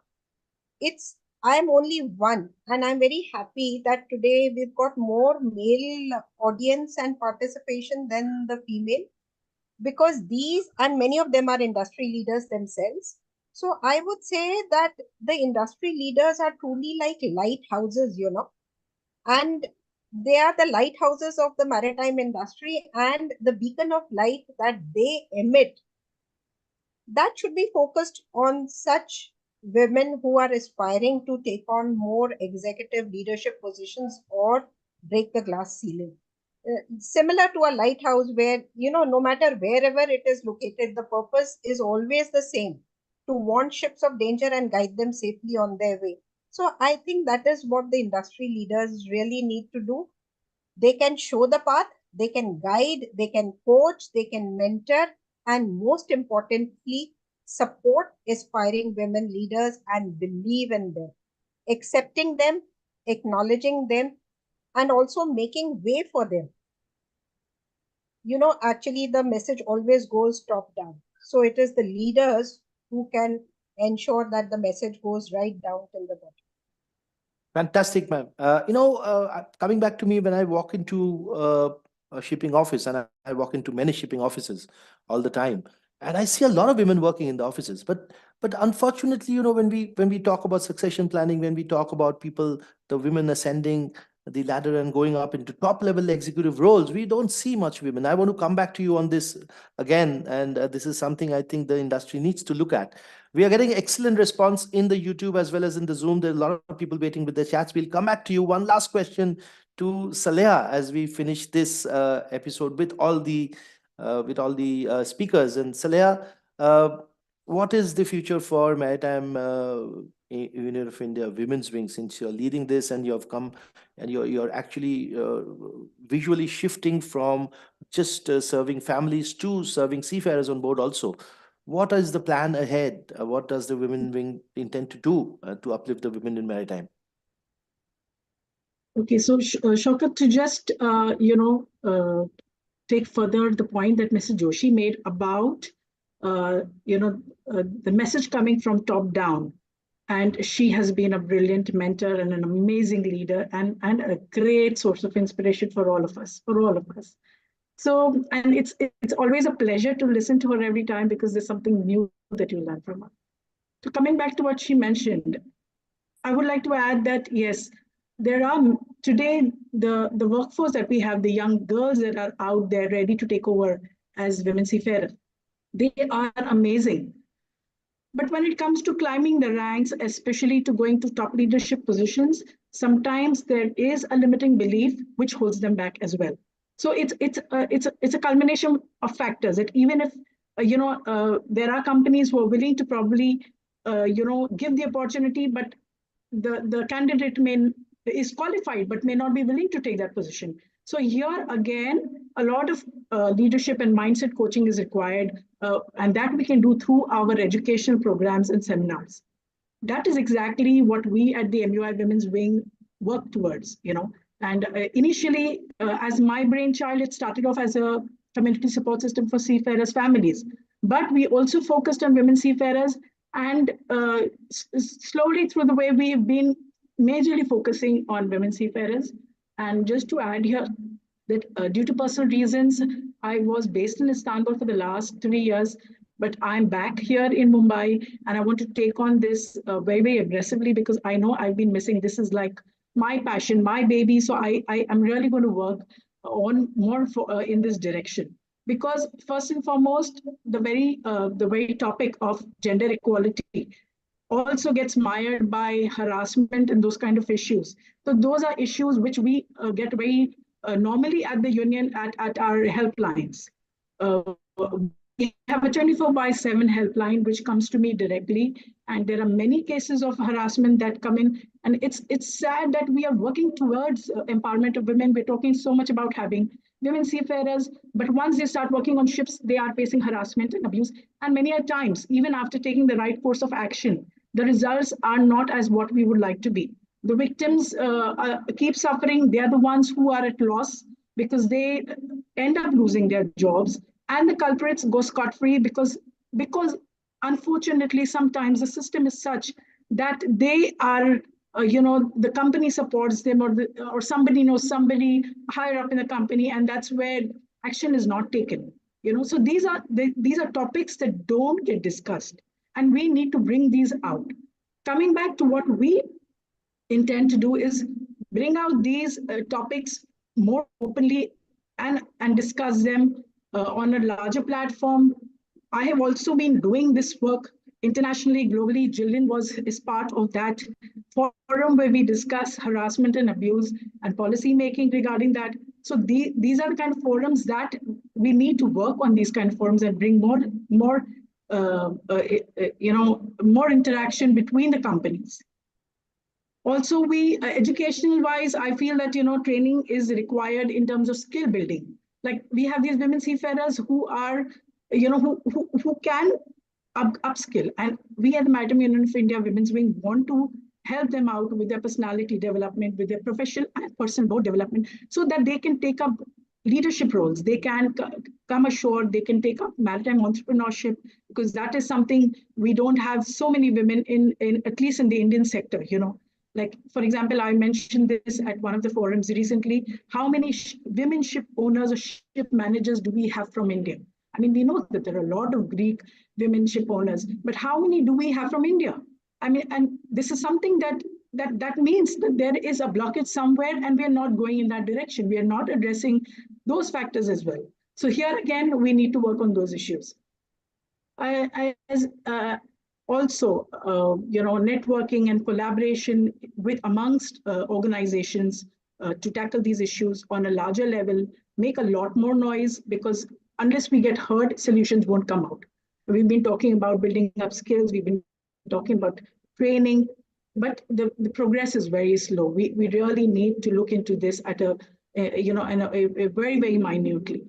it's I'm only one, and I'm very happy that today we've got more male audience and participation than the female, because these and many of them are industry leaders themselves. So I would say that the industry leaders are truly like lighthouses, and they are the lighthouses of the maritime industry, and the beacon of light that they emit, that should be focused on such women who are aspiring to take on more executive leadership positions or break the glass ceiling. Similar to a lighthouse where, no matter wherever it is located, the purpose is always the same, to warn ships of danger and guide them safely on their way. So I think that is what the industry leaders really need to do. They can show the path, they can guide, they can coach, they can mentor, and most importantly, support aspiring women leaders and believe in them, accepting them, acknowledging them, and also making way for them. Actually, the message always goes top down. So it is the leaders who can ensure that the message goes right down till the bottom. Fantastic, ma'am. Coming back to me, when I walk into a shipping office, and I walk into many shipping offices all the time, and I see a lot of women working in the offices. But unfortunately, when we talk about succession planning, when we talk about people, the women ascending the ladder and going up into top level executive roles, we don't see much women. I want to come back to you on this again, and this is something I think the industry needs to look at. We are getting excellent response in the YouTube as well as in the Zoom. There are a lot of people waiting with their chats. We'll come back to you. One last question to Saleha as we finish this episode with all the speakers. And Saleha, what is the future for Maritime Union of India Women's Wing, since you're leading this and you have come and you're actually visually shifting from just serving families to serving seafarers on board also? What is the plan ahead? What does the Women Wing intend to do to uplift the women in maritime? Okay, so Shoukat, to just take further the point that Mrs. Joshi made about the message coming from top down, and she has been a brilliant mentor and an amazing leader and a great source of inspiration for all of us. So, and it's always a pleasure to listen to her every time, because there's something new that you learn from her. So coming back to what she mentioned, I would like to add that yes, there are today the workforce that we have, the young girls that are out there ready to take over as women seafarers. They are amazing. But when it comes to climbing the ranks, especially to going to top leadership positions, sometimes there is a limiting belief which holds them back as well. So it's a culmination of factors that even if there are companies who are willing to probably give the opportunity, but the candidate is qualified but may not be willing to take that position. So here again, a lot of leadership and mindset coaching is required, and that we can do through our educational programs and seminars. That is exactly what we at the MUI Women's Wing work towards, And initially, as my brainchild, it started off as a community support system for seafarers' families. But we also focused on women seafarers, and slowly through the way we've been majorly focusing on women seafarers. And just to add here, that due to personal reasons, I was based in Istanbul for the last 3 years, but I'm back here in Mumbai, and I want to take on this very, very aggressively, because I know I've been missing. This is like my passion, my baby. So I am really going to work on more in this direction. Because first and foremost, the very topic of gender equality also gets mired by harassment and those kind of issues. So those are issues which we get very normally at the union at our helplines. We have a 24/7 helpline which comes to me directly, and there are many cases of harassment that come in. And it's sad that we are working towards empowerment of women. We're talking so much about having women seafarers, but once they start working on ships, they are facing harassment and abuse. And many a times, even after taking the right course of action, the results are not as what we would like to be. The victims keep suffering. They are the ones who are at loss because they end up losing their jobs, and the culprits go scot-free because unfortunately sometimes the system is such that they are the company supports them, or somebody knows somebody higher up in the company, and that's where action is not taken. So these are topics that don't get discussed, and we need to bring these out. Coming back to what we intend to do is bring out these topics more openly and discuss them on a larger platform. I have also been doing this work internationally, globally. Jillian is part of that forum where we discuss harassment and abuse and policy making regarding that. So these are the kind of forums that we need to work on, these kind of forums, and bring more interaction between the companies. Also, we educational wise, I feel that training is required in terms of skill building. Like we have these women seafarers who are who can upskill, and we at the Maritime Union of India Women's Wing want to help them out with their personality development, with their professional and personal growth development, so that they can take up leadership roles. They can come ashore, they can take up maritime entrepreneurship, because that is something we don't have so many women in at least in the Indian sector. Like, for example, I mentioned this at one of the forums recently. How many women ship owners or ship managers do we have from India? I mean, we know that there are a lot of Greek women ship owners, but how many do we have from India? I mean, and this is something that means that there is a blockage somewhere, and we are not going in that direction. We are not addressing those factors as well. So here again, we need to work on those issues. Also, networking and collaboration amongst organizations to tackle these issues on a larger level, make a lot more noise, because unless we get heard, solutions won't come out. We've been talking about building up skills, we've been talking about training, but the progress is very slow. We really need to look into this at a very, very minutely.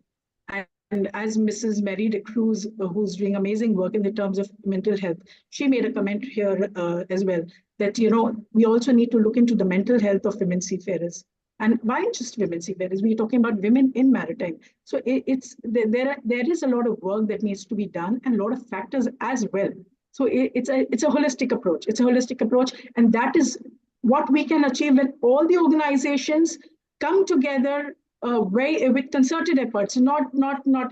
And as Mrs. Mary De Cruz, who's doing amazing work in the terms of mental health, she made a comment here as well, that, we also need to look into the mental health of women seafarers. And why just women seafarers? We're talking about women in maritime. So there is a lot of work that needs to be done, and a lot of factors as well. So it's a holistic approach. It's a holistic approach, and that is what we can achieve when all the organizations come together with concerted efforts, not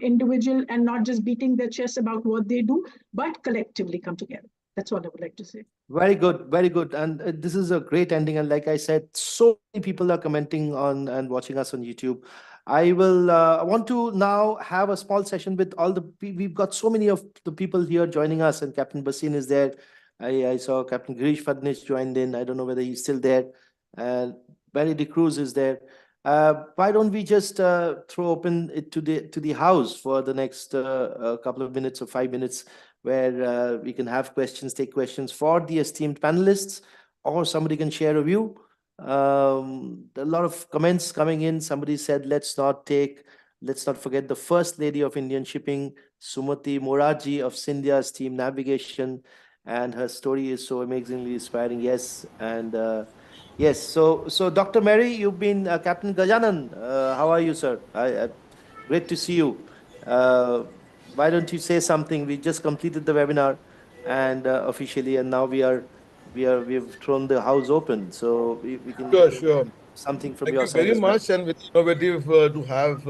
individual, and not just beating their chest about what they do, but collectively come together. That's what I would like to say. Very good, very good. And this is a great ending. And like I said, so many people are commenting on and watching us on YouTube. I want to now have a small session with all we've got so many of the people here joining us, and Captain Basin is there. I saw Captain Girish Fadnis joined in. I don't know whether he's still there. And Barry De Cruz is there. Why don't we just throw open it to the house for the next couple of minutes or 5 minutes, where we can have questions, take questions for the esteemed panelists, or somebody can share a view. A lot of comments coming in. Somebody said, let's not forget the First Lady of Indian Shipping, Sumati Mukherjee of Scindia's Team Navigation, and her story is so amazingly inspiring. Yes, and yes. So Dr. Mary, you've been Captain Gajanan. How are you, sir? Great to see you. Why don't you say something? We just completed the webinar, and officially, and now we've thrown the house open, so we can Sure. something from Thank your you side very as well. much, and very innovative to have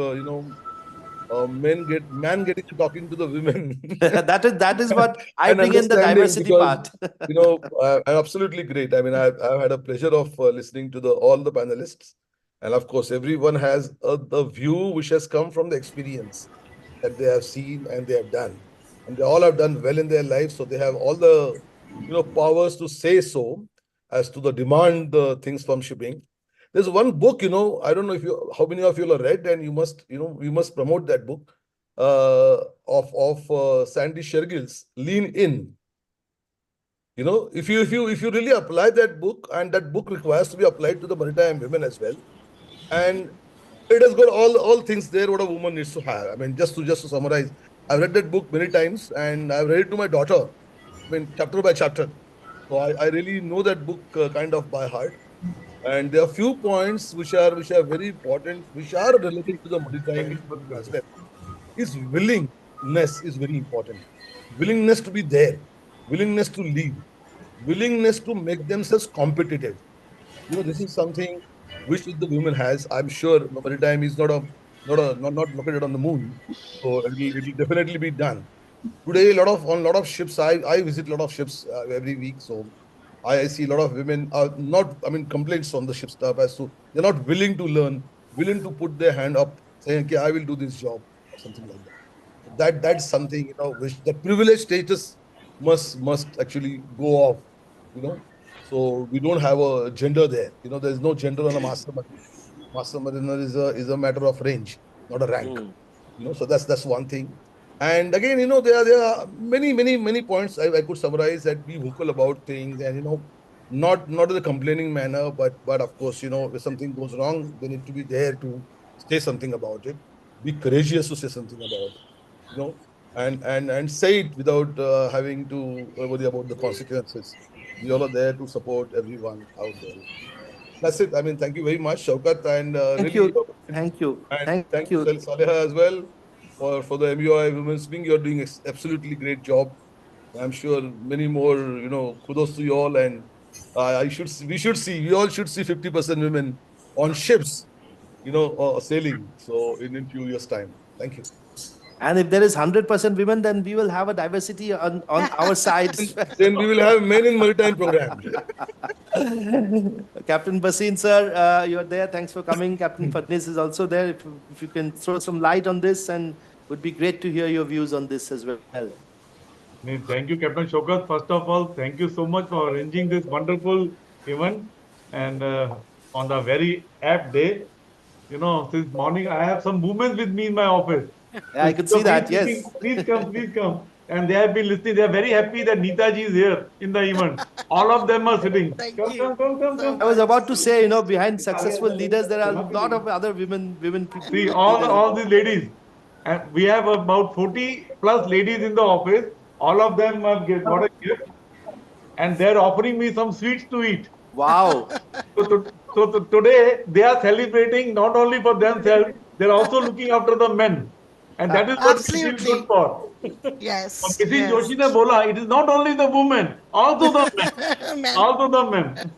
man getting to talking to the women. that is what I And bring in the understanding, diversity because, part. absolutely great. I mean, I've had a pleasure of listening to all the panelists, and of course, everyone has the view which has come from the experience that they have seen and they have done, and they all have done well in their lives. So they have all the powers to say so as to the demand things from shipping. There's one book, I don't know how many of you have read, and you must promote that book of Sandy Shergill's Lean In. If you really apply that book, and that book requires to be applied to the maritime women as well, and it has got all things there what a woman needs to have. I mean, just to summarize, I've read that book many times, and I've read it to my daughter. I mean, chapter by chapter. So I really know that book kind of by heart. And there are few points which are very important, which are related to the maritime as well. Is willingness is very important. Willingness to be there, willingness to lead, willingness to make themselves competitive. This is something which the women has. I'm sure the maritime is not located on the moon, so it'll definitely be done. Today, on a lot of ships, I visit a lot of ships every week, so I see a lot of women complaints on the ship staff as to they're not willing to learn, willing to put their hand up, saying, okay, I will do this job, or something like that. That's something, which the privilege status must actually go off, So we don't have a gender there. There's no gender on a master mariner. Master mariner is a matter of range, not a rank. So that's one thing. And again, there are many points I could summarize, that be vocal about things, and not in a complaining manner, but of course, if something goes wrong, they need to be there to say something about it. Be courageous to say something about it, and say it without having to worry about the consequences. We all are there to support everyone out there. That's it. I mean, thank you very much, Shoukat, and Thank really, you. and thank you, Saleha, as well, for the MUI Women's Wing. You're doing absolutely great job. I'm sure many more, kudos to you all, and we all should see 50% women on ships, sailing. So in few years' time. Thank you. And if there is 100% women, then we will have a diversity on our side. Then we will have men in maritime program. Captain Basin, sir, you're there. Thanks for coming. Captain Fadnis is also there. If you can throw some light on this, and would be great to hear your views on this as well. Thank you, Captain Shoukat. First of all, thank you so much for arranging this wonderful event. And on the very apt day, since morning, I have some women with me in my office. Yeah, I could see that. Yes. Please come, please come. And they have been listening. They are very happy that Neetaji is here in the event. All of them are sitting. Thank Come, you so I was much. about to say, behind successful leaders, there are a lot of other women people. See, all these ladies. And we have about 40 plus ladies in the office. All of them have got a gift. And they're offering me some sweets to eat. Wow. So today they are celebrating not only for themselves, they're also looking after the men. And that is what we feel good Absolutely. for. Yes. Mrs. Yes. Joshi ne bola, it is not only the women, also the men. Man. Also the men.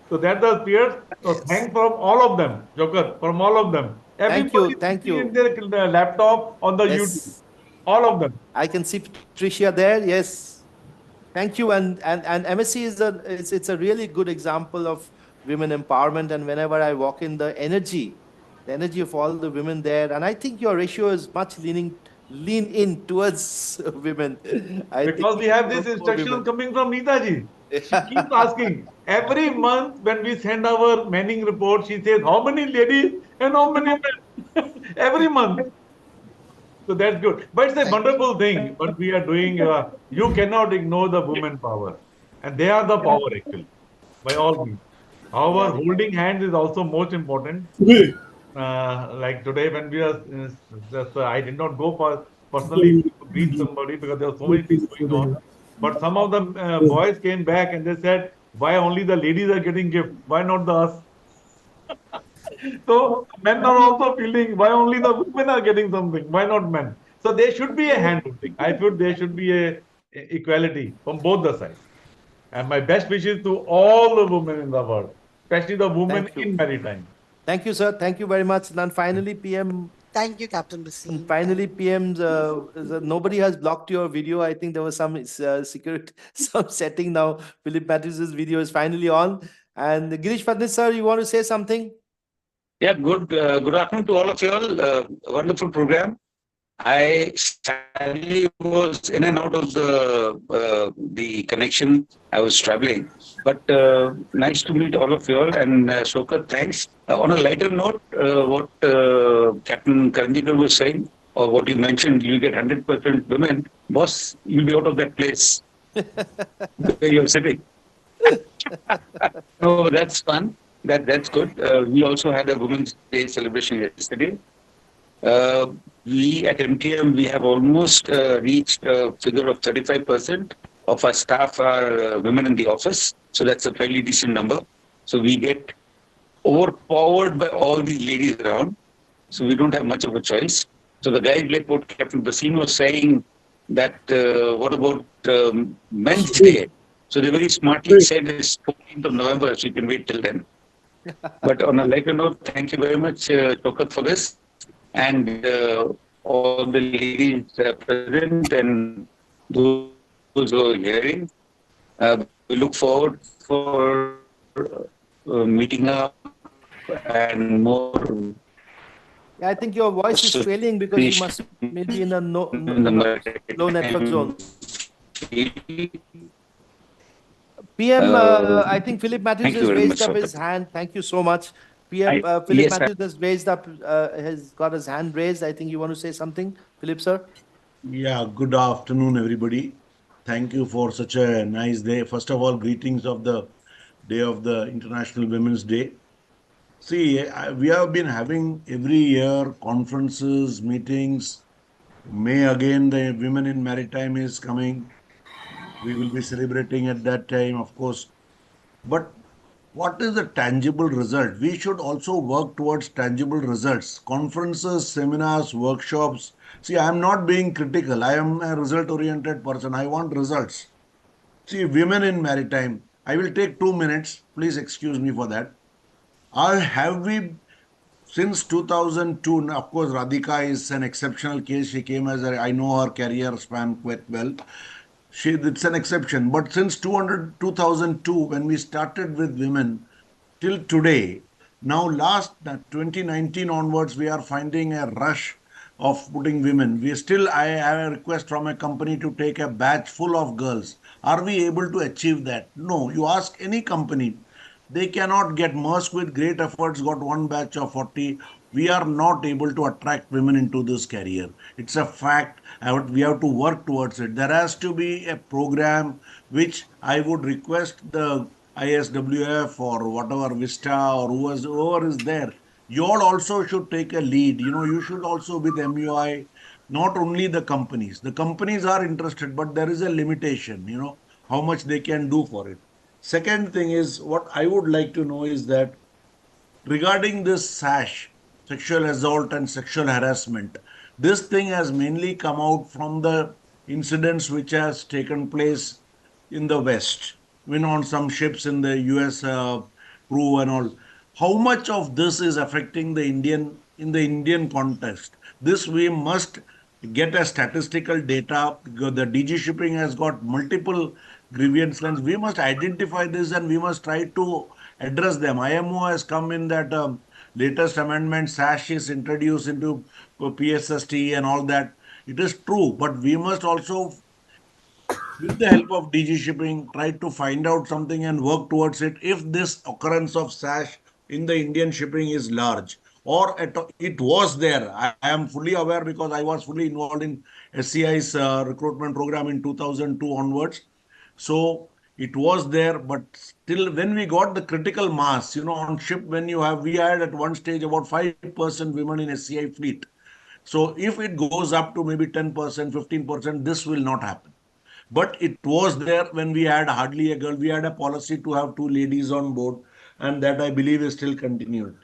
So that's the spirit. So Yes. thanks from all of them, Shoukat, from all of them. Thank you. Everybody is Thank sitting in you. their laptop on the YouTube. Yes. All of them. I can see Patricia there. Yes. Thank you. And MSC it's a really good example of women empowerment. And whenever I walk in, the energy of all the women there, and I think your ratio is much lean in towards women. Because we have this instruction coming from Neetaji. She keeps asking. Every month when we send our manning report, she says how many ladies and how many men. Every month. So that's good. But it's a wonderful thing what we are doing. You cannot ignore the women power. And they are the power actually, by all means. However, holding hands is also most important. Like today when we are I did not go for personally to greet somebody because there were so many things going on. But some of the boys came back and they said, why only the ladies are getting gift? Why not the us? So men are also feeling why only the women are getting something? Why not men? So there should be a hand holding. I feel there should be a equality from both the sides. And my best wishes to all the women in the world, especially the women in maritime. Thank you, sir. Thank you very much. And then finally, PM. Thank you, Captain Basim. And finally, PM's, nobody has blocked your video. I think there was some secret, some setting now. Philip Matthews' video is finally on. And Girish Fadnis, sir, you want to say something? Yeah, good afternoon to all of you all. Wonderful program. I sadly was in and out of the connection. I was traveling, but nice to meet all of you all. And Shoukat, thanks. On a lighter note, what Captain Karanjikar was saying, or what you mentioned, you get 100% women. Boss, you'll be out of that place where you're sitting. Oh, that's fun. That's good. We also had a Women's Day celebration yesterday. We at MTM, we have almost reached a figure of 35% of our staff are women in the office. So that's a fairly decent number. So we get overpowered by all these ladies around. So we don't have much of a choice. So the guys like what Captain Basim was saying that what about Men's Day? So they very smartly said it's 14th of November, so you can wait till then. But on a lighter note, thank you very much, Shoukat, for this. And all the ladies present and those who are hearing. We look forward for meeting up and more. Yeah, I think your voice is trailing because you must maybe in a low network zone. PM, I think Philip Matthews has raised up his hand. Thank you so much. PM, Philip Matthews has raised up, has got his hand raised. I think you want to say something, Philip, sir? Yeah, good afternoon, everybody. Thank you for such a nice day. First of all, greetings of the day of the International Women's Day. See, we have been having every year conferences, meetings. May again, the Women in Maritime is coming. We will be celebrating at that time, of course. But what is the tangible result? We should also work towards tangible results. Conferences, seminars, workshops. See, I am not being critical. I am a result-oriented person. I want results. See, women in maritime. I will take 2 minutes. Please excuse me for that. Have we, since 2002, of course, Radhika is an exceptional case. She came as I know her career span quite well. It's an exception. But since 2002, when we started with women, till today, now last 2019 onwards, we are finding a rush of putting women. I have a request from a company to take a batch full of girls. Are we able to achieve that? No. You ask any company, They cannot get Maersk with great efforts, got one batch of 40. We are not able to attract women into this career. It's a fact. We have to work towards it. There has to be a program which I would request the ISWF or whatever, Vista or whoever is there. You all also should take a lead. You should also with MUI, not only the companies. The companies are interested, but there is a limitation, how much they can do for it. Second thing is what I would like to know is that regarding this SASH, sexual assault and sexual harassment, this thing has mainly come out from the incidents which has taken place in the West, on some ships in the US crew and all. How much of this is affecting the Indian context? This we must get a statistical data because the DG shipping has got multiple grievance lines. We must identify this and we must try to address them. IMO has come in that latest amendment, SASH is introduced into PSST and all that. It is true, but we must also, with the help of DG shipping, try to find out something and work towards it. If this occurrence of SASH in the Indian shipping is large, or it was there, I am fully aware because I was fully involved in SCI's recruitment program in 2002 onwards. So it was there, but still, when we got the critical mass, on ship, we had at one stage about 5% women in SCI fleet. So if it goes up to maybe 10%, 15%, this will not happen. But it was there when we had hardly a girl. We had a policy to have two ladies on board, and that I believe is still continued.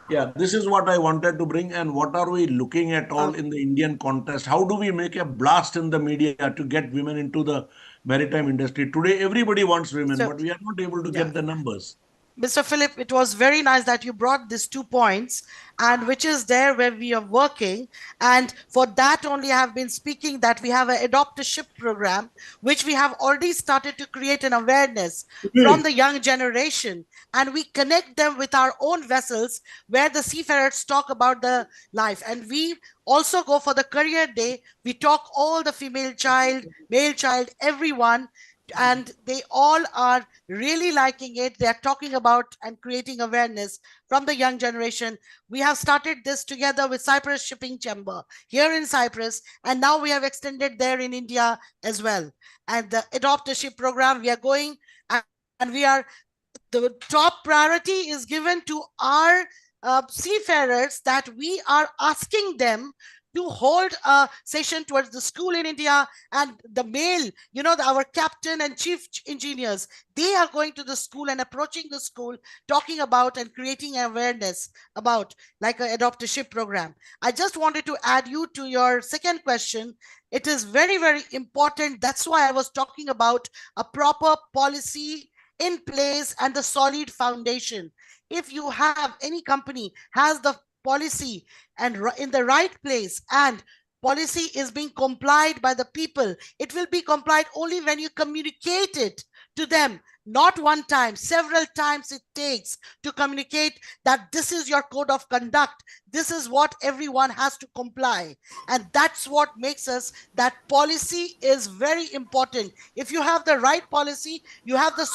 Yeah, this is what I wanted to bring. And what are we looking at all in the Indian context? How do we make a blast in the media to get women into the maritime industry? Today, everybody wants women, but we are not able to get the numbers. Mr. Philip, it was very nice that you brought these 2 points, and which is there where we are working. And for that only I have been speaking that we have an adopt a ship program, which we have already started to create an awareness from the young generation. And we connect them with our own vessels where the seafarers talk about the life. And we also go for the career day. We talk all the female child, male child, everyone, and they all are really liking it. They're talking about and creating awareness from the young generation. We have started this together with Cyprus Shipping Chamber here in Cyprus, and now we have extended there in India as well. And the Adopt a Ship program, we are going, and we are, the top priority is given to our seafarers, that we are asking them to hold a session towards the school in India, and the male, our captain and chief engineers, they are going to the school and approaching the school, talking about and creating awareness about like an Adopt a Ship program. I just wanted to add you to your second question. It is very, very important. That's why I was talking about a proper policy in place and the solid foundation. If you have any company has the policy and in the right place, and policy is being complied by the people, it will be complied only when you communicate it to them. Not one time, several times it takes to communicate that this is your code of conduct. This is what everyone has to comply. And that's what makes us, that policy is very important. If you have the right policy, you have the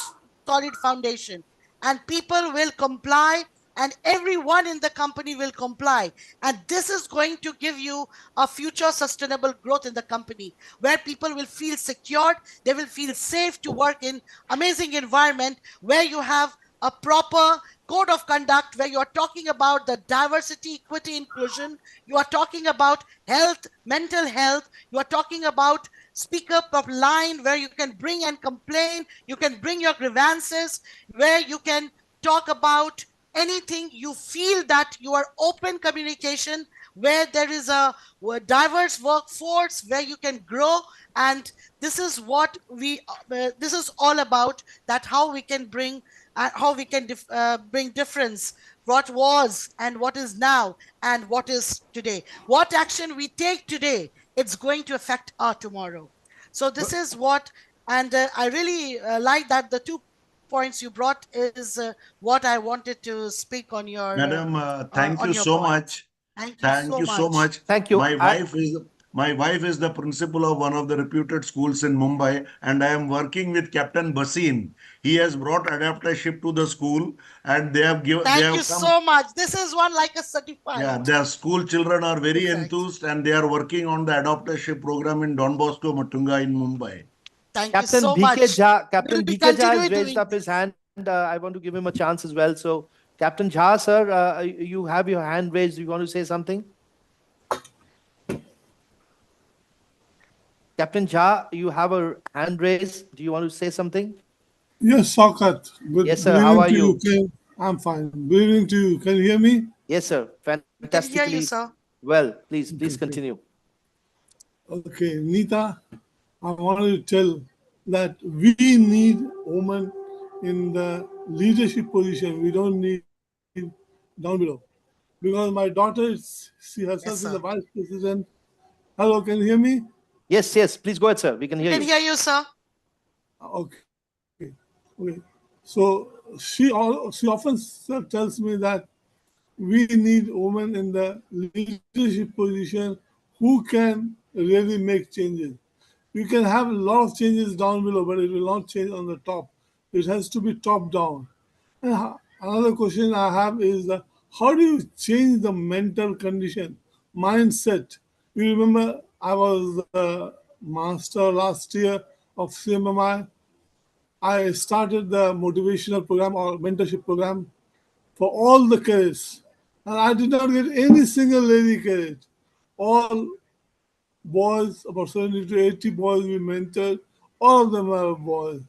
solid foundation, and people will comply, and everyone in the company will comply. And this is going to give you a future sustainable growth in the company, where people will feel secured, they will feel safe to work in amazing environment, where you have a proper code of conduct, where you are talking about the diversity, equity, inclusion, you are talking about health, mental health, you are talking about speak up of line, where you can bring and complain, you can bring your grievances, where you can talk about anything you feel, that you are open communication, where there is a diverse workforce, where you can grow. And this is what this is all about, that how we can bring bring difference, what was and what is now and what is today. What action we take today, it's going to affect our tomorrow. So this is what, and I really like that the 2 points you brought is what I wanted to speak on your Madam, thank you so much. Thank you so much. Thank you. My wife is My wife is the principal of one of the reputed schools in Mumbai, and I am working with Captain Basin. He has brought adaptership to the school, and they have given. They Thank you have come. so much. This is one like a certified. Yeah, their school children are very Perfect. enthused, and they are working on the adaptership program in Don Bosco, Matunga in Mumbai. Thank you Captain so BK much. Jha, We'll Captain be BK Jha has continuing raised doing up his hand. I want to give him a chance as well. So, Captain Jha, sir, you have your hand raised. You want to say something? Captain Jha, you have a hand raised. Do you want to say something? Yes, Shoukat. Yes, sir. How are you? I'm fine. Good evening to you. Can you hear me? Yes, sir. We can hear you, Fantastically sir. well. Please continue. Okay, Nita, I wanted to tell that we need women in the leadership position. We don't need down below. Because my daughter, she herself is the vice president. Hello, can you hear me? Yes, yes. Please go ahead, sir. We can hear We can you. hear you, sir. Okay. Okay. So she often tells me that we need women in the leadership position who can really make changes. You can have a lot of changes down below, but it will not change on the top. It has to be top down. And another question I have is how do you change the mental condition, mindset? You remember I was the master last year of CMMI. I started the motivational program or mentorship program for all the cadets. And I did not get any single lady cadet. All boys, about 70 to 80 boys we mentored, all of them are boys.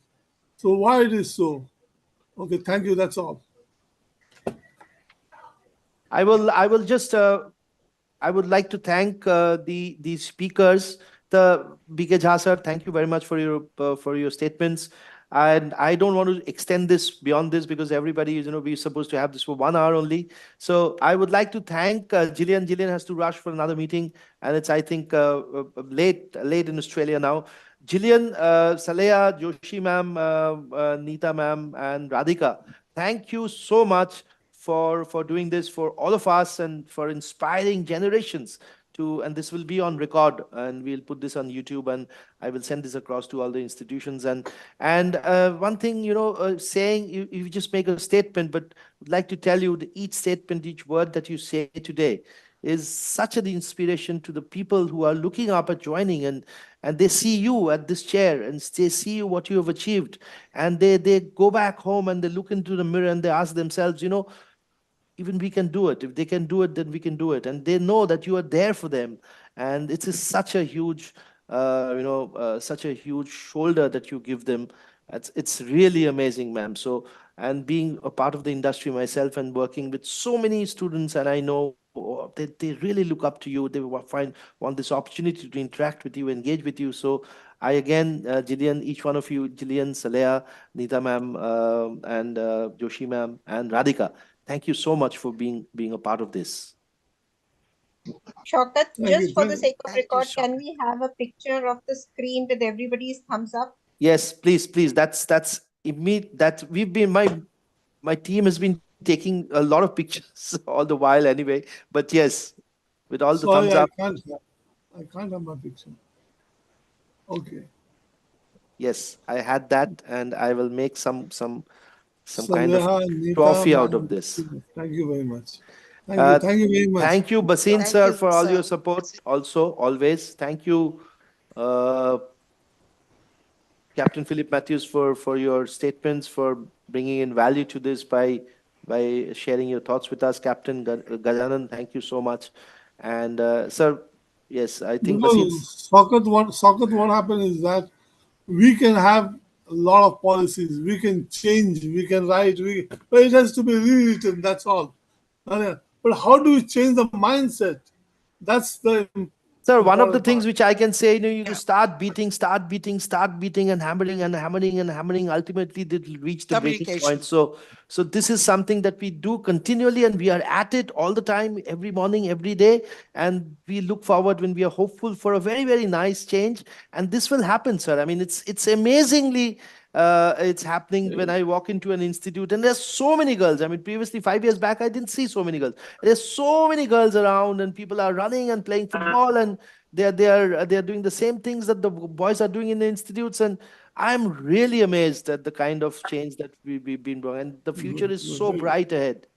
So why it is so? Okay, thank you. That's all. I will just I would like to thank the speakers. The BK Jha sir, thank you very much for your statements. And I don't want to extend this beyond this because everybody, we're supposed to have this for 1 hour only. So I would like to thank Gillian. Gillian has to rush for another meeting, and it's I think late in Australia now. Gillian, Saleha, Joshi ma'am, Neeta ma'am, and Radhika, thank you so much for doing this for all of us and for inspiring generations to, and this will be on record and we'll put this on YouTube and I will send this across to all the institutions. And one thing, saying you just make a statement, but would like to tell you that each statement, each word that you say today is such an inspiration to the people who are looking up at joining, and they see you at this chair and they see what you have achieved, and they go back home and they look into the mirror and they ask themselves, even we can do it. If they can do it, then we can do it. And they know that you are there for them. And it is such a huge, such a huge shoulder that you give them. It's really amazing, ma'am. So, and being a part of the industry myself and working with so many students, and I know they really look up to you. They want this opportunity to interact with you, engage with you. So I again, Jillian, each one of you, Jillian, Saleha, Neeta ma'am, and Joshi ma'am, and Radhika, thank you so much for being a part of this. Shoukat, Thank just you. for the sake of record, can we have a picture of the screen with everybody's thumbs up? Yes, please. That's immediate. That we've been my team has been taking a lot of pictures all the while anyway. But yes, with all the Sorry, thumbs up. I can't have my picture. Okay. Yes, I had that, and I will make some kind of Saleha, Neeta, trophy out of this. Thank you very much. Thank you very much. Thank you, Basin Thank sir, you, for all sir. your support. Also, always. Thank you, Captain Philip Matthews, for your statements, for bringing in value to this by sharing your thoughts with us. Captain Gajanan, thank you so much. And sir, yes, I think Because Shoukat, what happened is that we can have a lot of policies, we can change, we can write, but it has to be rewritten, that's all. But how do we change the mindset? That's the sir, one of the important things part. which I can say, you start beating, and hammering. Ultimately, they will reach the breaking Communication. point. So this is something that we do continually, and we are at it all the time, every morning, every day. And we look forward when we are hopeful for a very, very nice change. And this will happen, sir. I mean, it's amazingly. It's happening when I walk into an institute, and there's so many girls. I mean, previously 5 years back, I didn't see so many girls. There's so many girls around, and people are running and playing football, and They are doing the same things that the boys are doing in the institutes, and I'm really amazed at the kind of change that we've been brought, and the future is so bright ahead.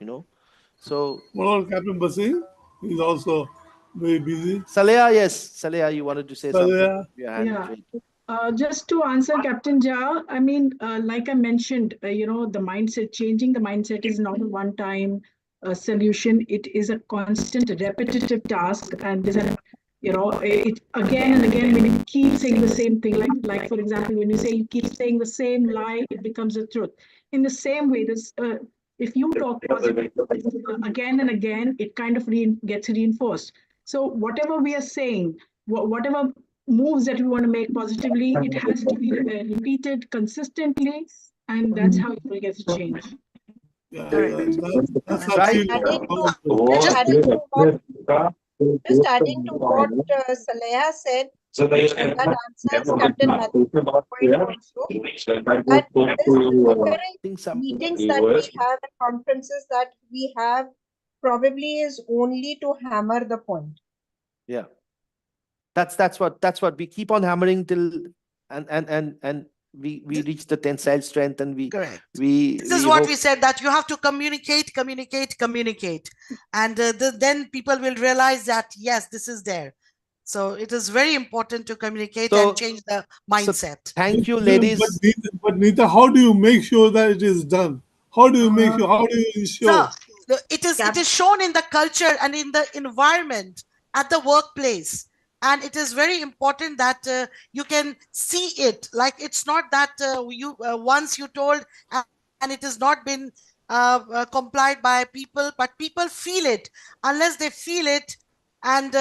So what about Captain Basim? He's also very busy. Saleha, yes, Saleha, you wanted to say something? Saleha? Your hand Yeah. raised. Just to answer Captain Jha, I mean, like I mentioned, the mindset, changing the mindset is not a one-time solution. It is a constant, repetitive task, and it again and again when you keep saying the same thing, like for example, when you say you keep saying the same lie, it becomes a truth. In the same way, if you talk positive again and again, it kind of gets reinforced. So whatever we are saying, whatever moves that we want to make positively, it has to be repeated consistently, and that's how it will get to change. Yeah, Correct. that's Just actually adding to powerful. just adding to what Saleha said, and that answers Captain Matthew's point also, that this recurring meetings that we have and conferences that we have probably is only to hammer the point. Yeah, that's what we keep on hammering till and we reach the tensile strength, and Correct. we This is we what hope. we said, that you have to communicate, and then people will realize that yes, this is there. So it is very important to communicate and change the mindset. Thank you, ladies. But Neeta, how do you make sure that it is done? How do you make sure? How do you ensure? So it is shown in the culture and in the environment at the workplace, and it is very important that you can see it. Like, it's not that you once you told and it has not been complied by people, but people feel it. Unless they feel it, and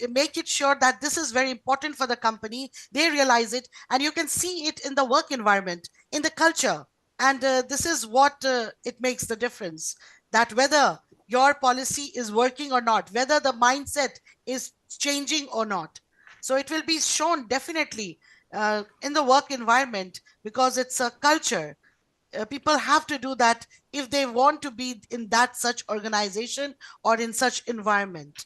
make it sure that this is very important for the company, they realize it, and you can see it in the work environment, in the culture. And this is what it makes the difference, that whether your policy is working or not, whether the mindset is changing or not. So it will be shown definitely in the work environment, because it's a culture. People have to do that if they want to be in that such organization or in such environment.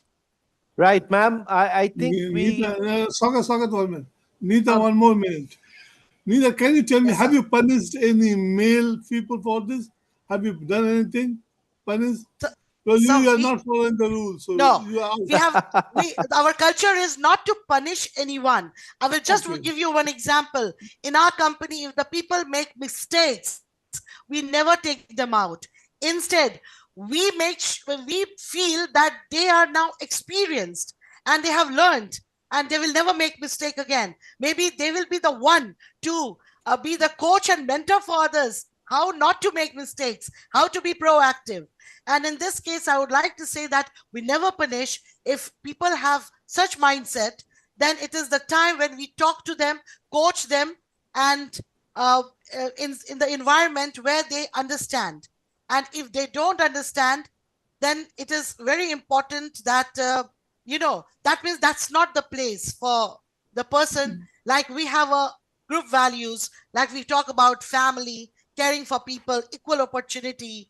Right, ma'am. I think Neeta, Shoukat, 1 minute. Neeta, 1 more minute. Neeta, can you tell me, have you punished any male people for this? Have you done anything? Punished? Well, you are not following the rules. So No, you are our culture is not to punish anyone. I will just give you one example. In our company, if the people make mistakes, we never take them out. Instead, we feel that they are now experienced and they have learned, and they will never make mistake again. Maybe they will be the one to be the coach and mentor for others, how not to make mistakes, how to be proactive. And in this case, I would like to say that we never punish. If people have such mindset, then it is the time when we talk to them, coach them, and in the environment where they understand. And if they don't understand, then it is very important that that means that's not the place for the person. Like, we have a group values, like we talk about family, caring for people, equal opportunity,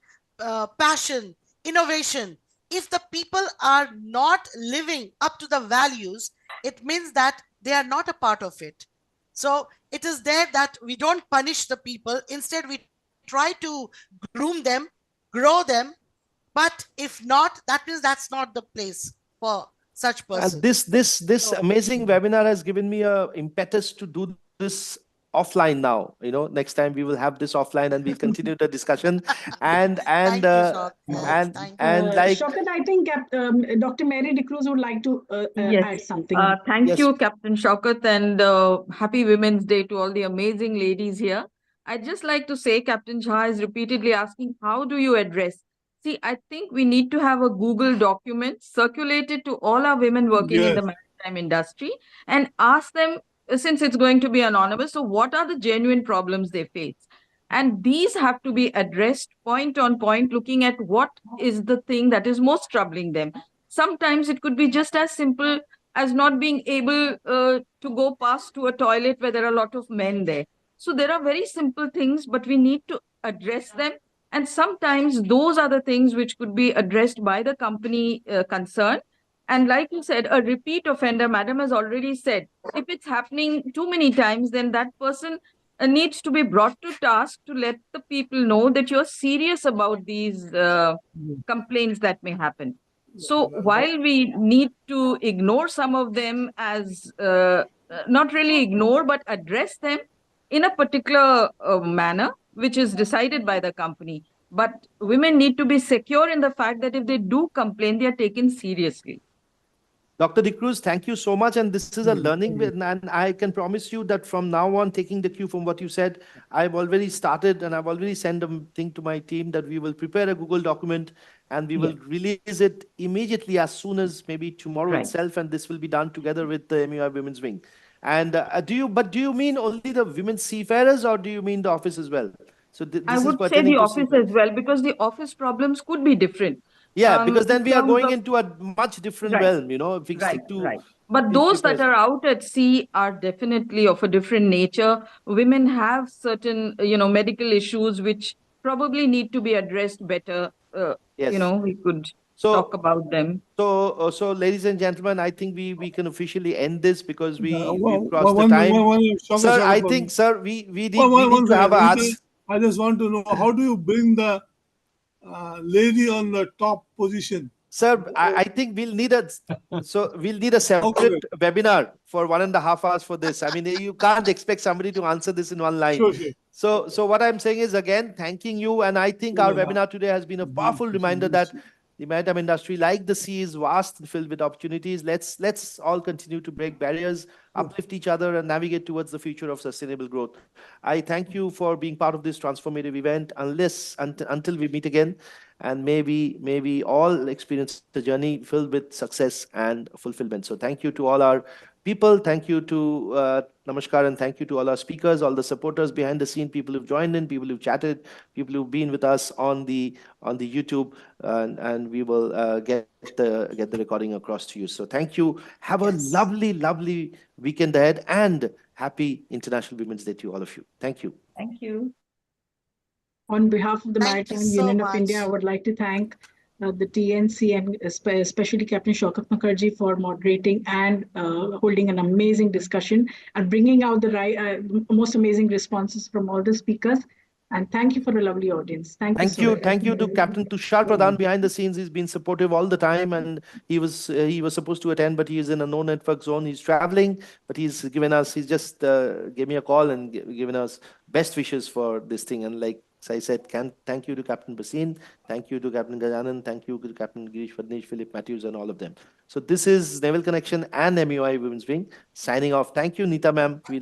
passion, innovation. If the people are not living up to the values, it means that they are not a part of it. So it is there that we don't punish the people. Instead, we try to groom them, grow them. But if not, that means that's not the place for such person. And this amazing webinar has given me a impetus to do this offline now. Next time we will have this offline and we'll continue the discussion. And Thank like Shoukat, I think Dr. Mary DeCruz would like to add something. Thank you, Captain Shoukat, and happy Women's Day to all the amazing ladies here. I'd just like to say, Captain Jha is repeatedly asking, how do you address? See, I think we need to have a Google document circulated to all our women working in the maritime industry and ask them, since it's going to be anonymous, so what are the genuine problems they face? And these have to be addressed point on point, looking at what is the thing that is most troubling them. Sometimes it could be just as simple as not being able to go past to a toilet where there are a lot of men there. So there are very simple things, but we need to address them. And sometimes those are the things which could be addressed by the company concerned. And like you said, a repeat offender, madam has already said, if it's happening too many times, then that person needs to be brought to task to let the people know that you're serious about these complaints that may happen. So while we need to ignore some of them as not really ignore, but address them in a particular manner, which is decided by the company. But women need to be secure in the fact that if they do complain, they are taken seriously. Dr. De Cruz, thank you so much. And this is a learning, and I can promise you that from now on, taking the cue from what you said, I've already started and I've already sent a thing to my team that we will prepare a Google document and we will release it immediately as soon as maybe tomorrow itself. And this will be done together with the MUI Women's Wing. And do you mean only the women seafarers, or do you mean the office as well? So I would say the office as well, because the office problems could be different. Yeah, because then we are going into a much different realm, if we stick to. But those that are out at sea are definitely of a different nature. Women have certain, medical issues which probably need to be addressed better. We could talk about them. So, ladies and gentlemen, I think we can officially end this because we've crossed the time. Sir, I think, sir, we need to have a ask. I just want to know, how do you bring the lady on the top position? Sir, I think we'll need a separate webinar for 1.5 hours for this. I mean, you can't expect somebody to answer this in one line. Sure. So what I'm saying is, again, thanking you. And I think our webinar today has been a powerful reminder that the maritime industry, like the sea, is vast and filled with opportunities. Let's all continue to break barriers, uplift each other, and navigate towards the future of sustainable growth. I thank you for being part of this transformative event. Until we meet again, and maybe all experience the journey filled with success and fulfillment. So thank you to all our people. Thank you to Namaskar, and thank you to all our speakers, all the supporters behind the scene, people who've joined in, people who've chatted, people who've been with us on the YouTube, and we will get the recording across to you. So thank you. Have a lovely weekend ahead, and happy International Women's Day to all of you. Thank you. Thank you. On behalf of the Thank you Maritime so Union of much. India, I would like to thank the TNC and especially Captain Shoukat Mukherjee for moderating and holding an amazing discussion and bringing out the most amazing responses from all the speakers. And thank you for a lovely audience. Thank you. Thank you to Captain Tushar Pradhan behind the scenes. He's been supportive all the time, and he was supposed to attend, but he is in a no network zone. He's traveling, but he's just gave me a call and given us best wishes for this thing. And like I said, thank you to Captain Basin, thank you to Captain Gajanan, thank you to Captain Girish Fadnesh, Philip Matthews, and all of them. So this is Naval Connection and MUI Women's Wing signing off. Thank you, Neeta ma'am. We'll